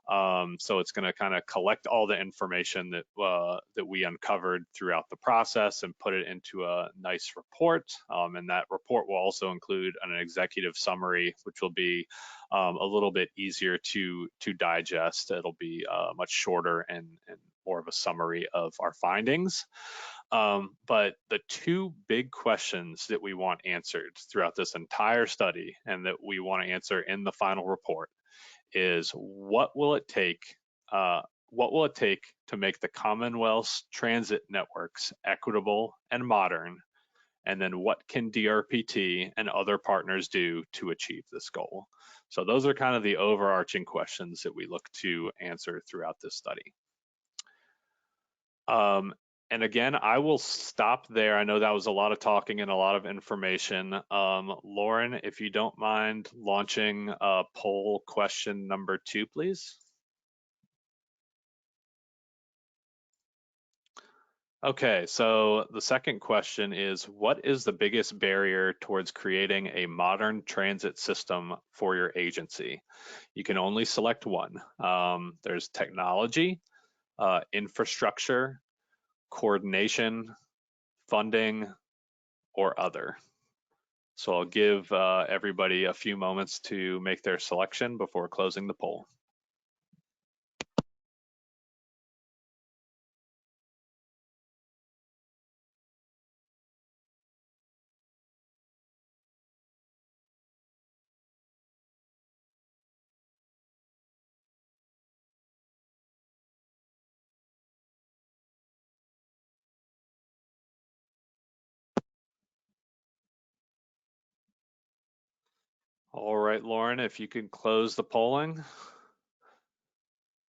So it's going to kind of collect all the information that we uncovered throughout the process and put it into a nice report. And that report will also include an executive summary, which will be a little bit easier to digest. It'll be much shorter and more of a summary of our findings. But the two big questions that we want answered throughout this entire study and that we want to answer in the final report is what will it take to make the Commonwealth's transit networks equitable and modern? And then what can DRPT and other partners do to achieve this goal? So those are kind of the overarching questions that we look to answer throughout this study. And again, I will stop there. I know that was a lot of talking and a lot of information. Lauren, if you don't mind launching poll question number 2, please. Okay, so the second question is, what is the biggest barrier towards creating a modern transit system for your agency? You can only select one. There's technology, infrastructure, coordination, funding, or other. So I'll give everybody a few moments to make their selection before closing the poll. All right, Lauren, if you could close the polling.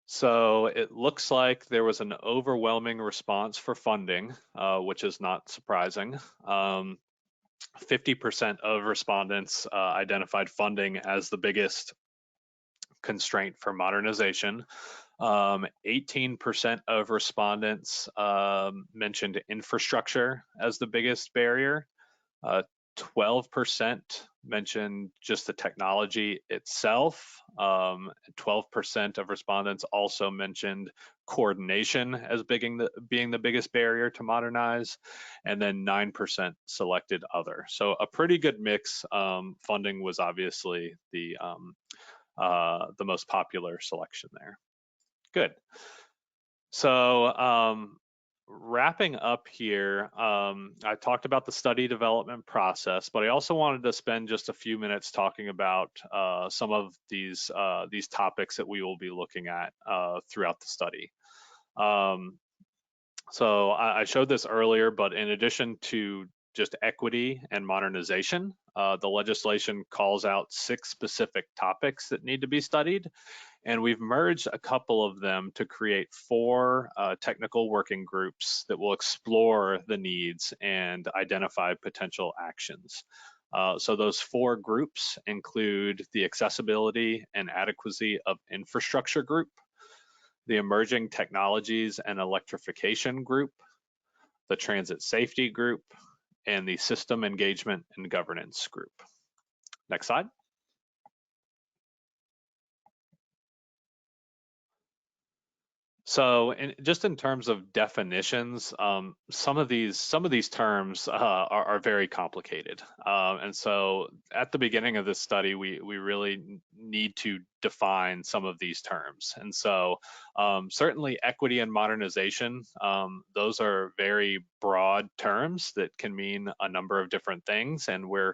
So it looks like there was an overwhelming response for funding, which is not surprising. 50% of respondents identified funding as the biggest constraint for modernization. 18% of respondents mentioned infrastructure as the biggest barrier. 12% mentioned just the technology itself. 12% of respondents also mentioned coordination as being the biggest barrier to modernize, and then 9% selected other. So a pretty good mix. Funding was obviously the most popular selection there. Good. So wrapping up here, I talked about the study development process, but I also wanted to spend just a few minutes talking about some of these topics that we will be looking at throughout the study. So I showed this earlier, but in addition to just equity and modernization, the legislation calls out 6 specific topics that need to be studied. And we've merged a couple of them to create 4 technical working groups that will explore the needs and identify potential actions. So those 4 groups include the Accessibility and Adequacy of Infrastructure group, the Emerging Technologies and Electrification group, the Transit Safety group, and the System Engagement and Governance group. Next slide. So, just in terms of definitions, some of these terms are very complicated, and so at the beginning of this study, we really need to define some of these terms. And so, certainly, equity and modernization; those are very broad terms that can mean a number of different things, and we're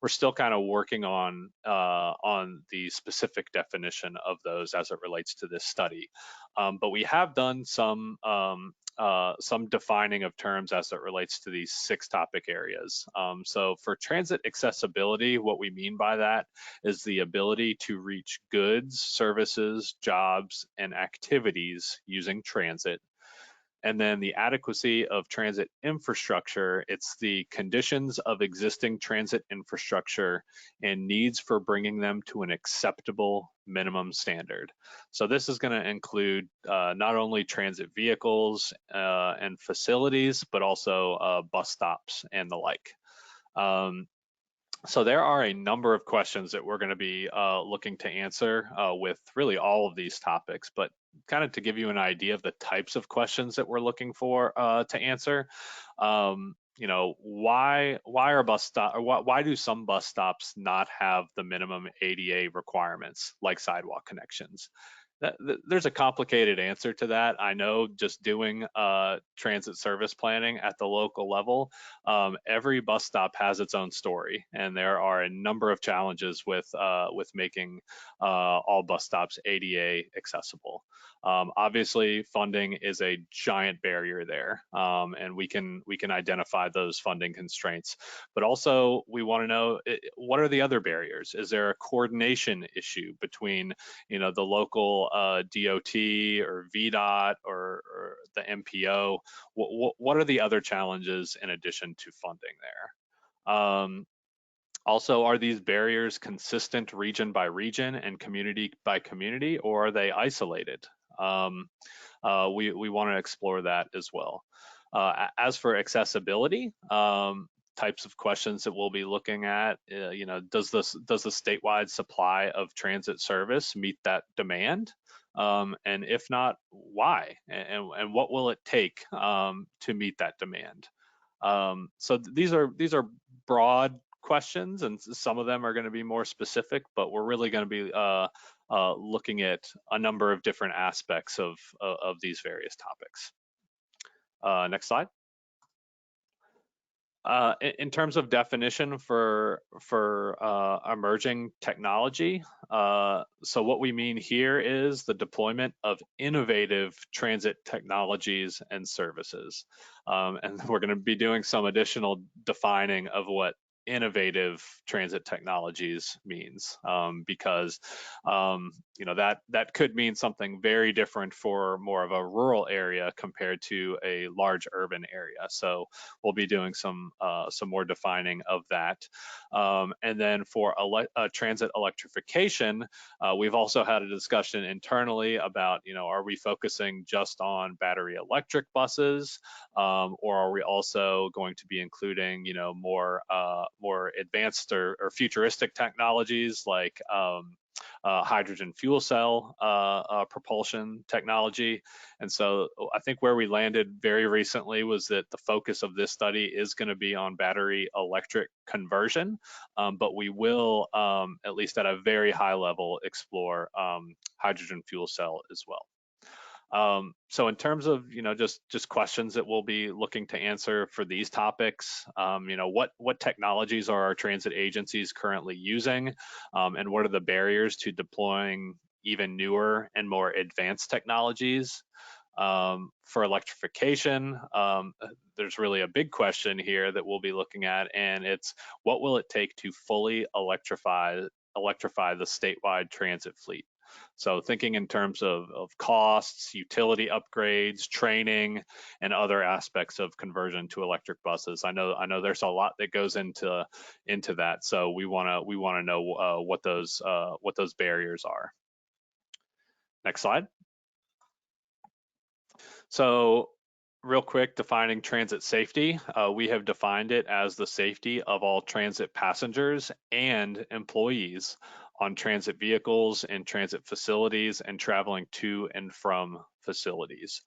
still kind of working on the specific definition of those as it relates to this study. But we have done some defining of terms as it relates to these 6 topic areas. So for transit accessibility, what we mean by that is the ability to reach goods, services, jobs, and activities using transit. And then the adequacy of transit infrastructure, it's the conditions of existing transit infrastructure and needs for bringing them to an acceptable minimum standard. So this is going to include not only transit vehicles and facilities, but also bus stops and the like. So there are a number of questions that we're going to be looking to answer with really all of these topics, but kind of to give you an idea of the types of questions that we're looking for to answer. Why are bus stop or why do some bus stops not have the minimum ADA requirements like sidewalk connections? There's a complicated answer to that. I know just doing transit service planning at the local level, every bus stop has its own story, and there are a number of challenges with making all bus stops ADA accessible. Obviously, funding is a giant barrier there, and we can identify those funding constraints. But also, we want to know what are the other barriers? Is there a coordination issue between the local DOT or VDOT or the MPO? What are the other challenges in addition to funding there? Also, are these barriers consistent region by region and community by community, or are they isolated? We want to explore that as well. As for accessibility, types of questions that we'll be looking at, does the statewide supply of transit service meet that demand? And if not, why? And what will it take to meet that demand? So these are broad questions, and some of them are going to be more specific, but we're really going to be looking at a number of different aspects of these various topics. Next slide. In terms of definition for emerging technology, so what we mean here is the deployment of innovative transit technologies and services. And we're going to be doing some additional defining of what innovative transit technologies means, because that could mean something very different for more of a rural area compared to a large urban area. So we'll be doing some more defining of that. And then for transit electrification, we've also had a discussion internally about, are we focusing just on battery electric buses, or are we also going to be including, more advanced or futuristic technologies like hydrogen fuel cell propulsion technology. And so I think where we landed very recently was that the focus of this study is going to be on battery electric conversion, but we will, at least at a very high level, explore hydrogen fuel cell as well. So in terms of, just questions that we'll be looking to answer for these topics, what technologies are our transit agencies currently using, and what are the barriers to deploying even newer and more advanced technologies? For electrification, there's really a big question here that we'll be looking at, and it's what will it take to fully electrify the statewide transit fleet? So thinking in terms of costs, utility upgrades, training, and other aspects of conversion to electric buses. I know there's a lot that goes into that. So we want to know what those barriers are. Next slide. So real quick, defining transit safety. We have defined it as the safety of all transit passengers and employees on transit vehicles and transit facilities and traveling to and from facilities.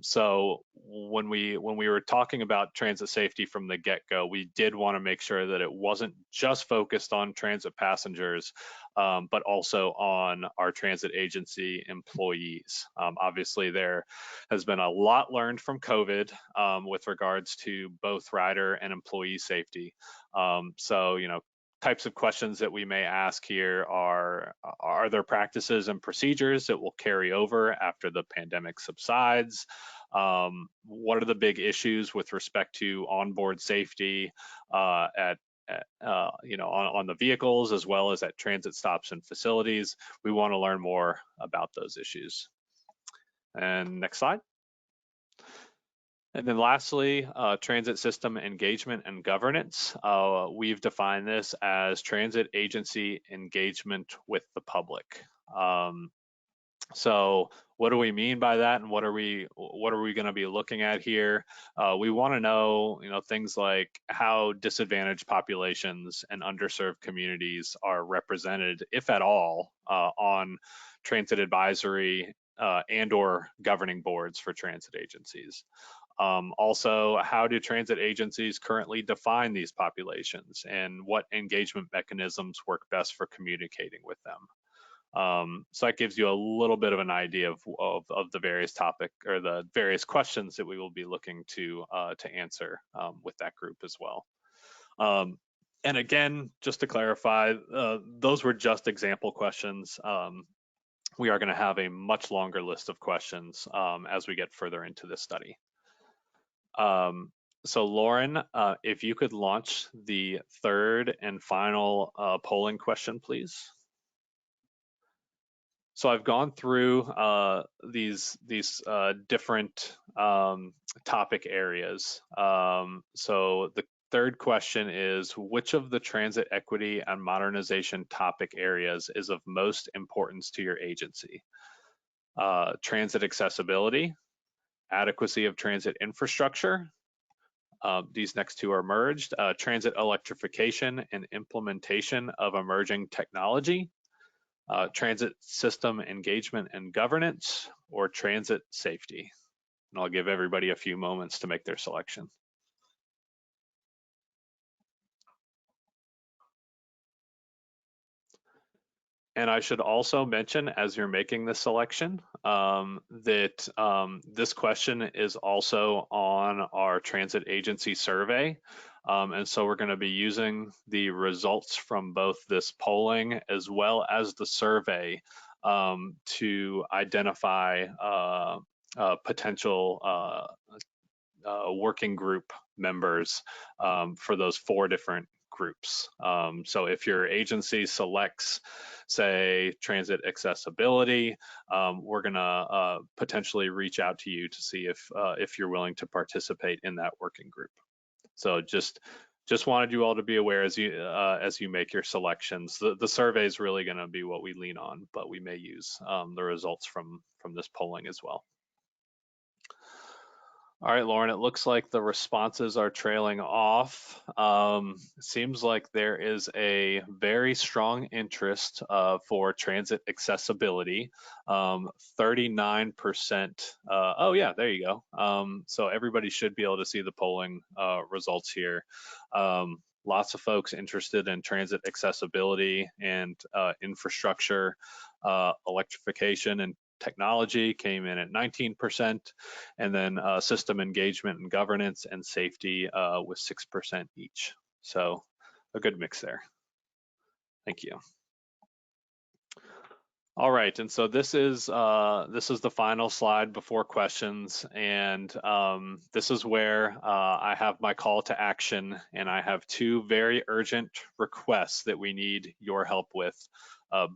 So when we were talking about transit safety from the get-go, we did want to make sure that it wasn't just focused on transit passengers, but also on our transit agency employees. Obviously, there has been a lot learned from COVID with regards to both rider and employee safety. So, types of questions that we may ask here are there practices and procedures that will carry over after the pandemic subsides? What are the big issues with respect to onboard safety on the vehicles as well as at transit stops and facilities? We want to learn more about those issues. And next slide. And then lastly, transit system engagement and governance. We've defined this as transit agency engagement with the public. So what do we mean by that, and what are we going to be looking at here? We want to know, things like how disadvantaged populations and underserved communities are represented, if at all, on transit advisory and/or governing boards for transit agencies. Also, how do transit agencies currently define these populations, and what engagement mechanisms work best for communicating with them? So that gives you a little bit of an idea of the various topic or the various questions that we will be looking to answer with that group as well. And again, just to clarify, those were just example questions. We are going to have a much longer list of questions as we get further into this study. So Lauren, if you could launch the third and final polling question, please. So I've gone through these different topic areas. So the third question is, which of the transit equity and modernization topic areas is of most importance to your agency? Transit accessibility, adequacy of transit infrastructure. These next two are merged. Transit electrification and implementation of emerging technology. Transit system engagement and governance, or transit safety. And I'll give everybody a few moments to make their selection. And I should also mention, as you're making the selection, that this question is also on our transit agency survey. And so we're going to be using the results from both this polling as well as the survey to identify potential working group members for those 4 different groups. So if your agency selects, say, transit accessibility, we're gonna potentially reach out to you to see if you're willing to participate in that working group. So just wanted you all to be aware as you make your selections. The survey is really going to be what we lean on, but we may use the results from this polling as well. All right, Lauren, it looks like the responses are trailing off. Seems like there is a very strong interest for transit accessibility. 39%. Oh yeah, there you go. So everybody should be able to see the polling results here. Lots of folks interested in transit accessibility and infrastructure, electrification and technology came in at 19%, and then system engagement and governance and safety with 6% each. So a good mix there. Thank you. All right, and so this is the final slide before questions, and this is where I have my call to action, and I have 2 very urgent requests that we need your help with,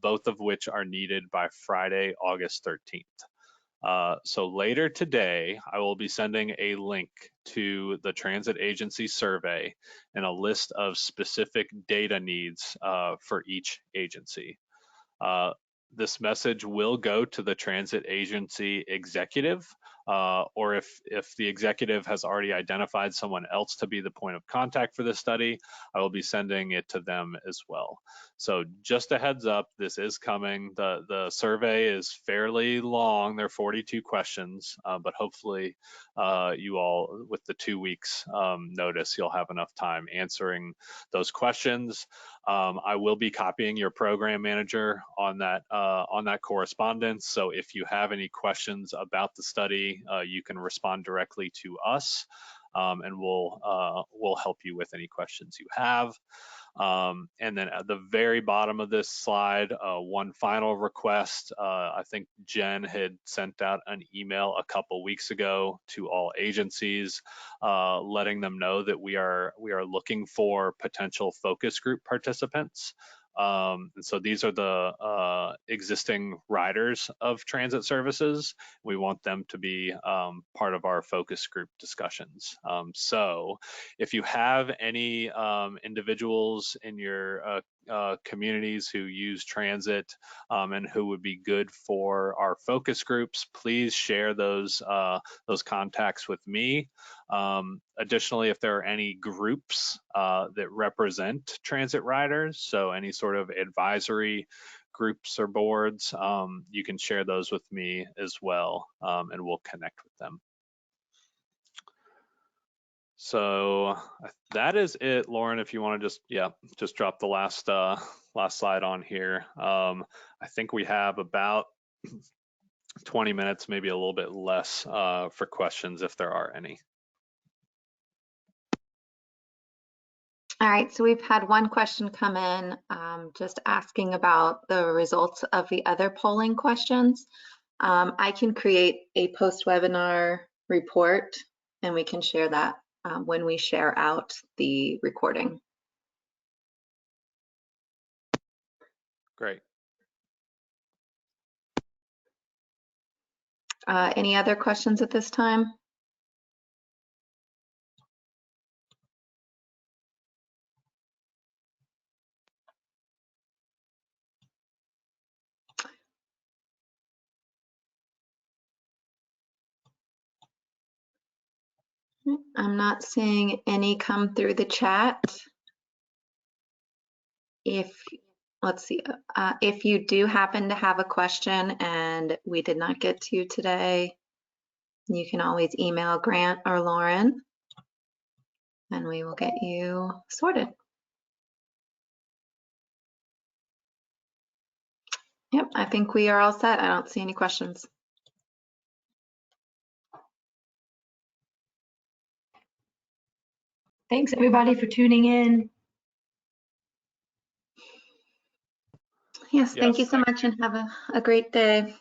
both of which are needed by Friday, August 13th. So later today, I will be sending a link to the transit agency survey and a list of specific data needs for each agency. This message will go to the transit agency executive, or if the executive has already identified someone else to be the point of contact for this study, I will be sending it to them as well. So just a heads up, this is coming. The survey is fairly long. There are 42 questions, but hopefully you all, with the 2 weeks notice, you'll have enough time answering those questions. I will be copying your program manager on that correspondence. So if you have any questions about the study, you can respond directly to us, and we'll help you with any questions you have. And then at the very bottom of this slide, one final request. I think Jen had sent out an email a couple weeks ago to all agencies, letting them know that we are looking for potential focus group participants. And so these are the existing riders of transit services. We want them to be part of our focus group discussions. So if you have any individuals in your communities who use transit and who would be good for our focus groups, please share those contacts with me. Additionally, if there are any groups that represent transit riders, so any sort of advisory groups or boards, you can share those with me as well, and we'll connect with them. So that is it, Lauren. If you want to just drop the last slide on here. I think we have about 20 minutes, maybe a little bit less, for questions if there are any. All right, so we've had one question come in just asking about the results of the other polling questions. I can create a post-webinar report and we can share that when we share out the recording. Great. Any other questions at this time? I'm not seeing any come through the chat. Let's see, if you do happen to have a question and we did not get to you today, you can always email Grant or Lauren and we will get you sorted. Yep, I think we are all set. I don't see any questions. Thanks everybody for tuning in. Yes, thank you so much and have a great day.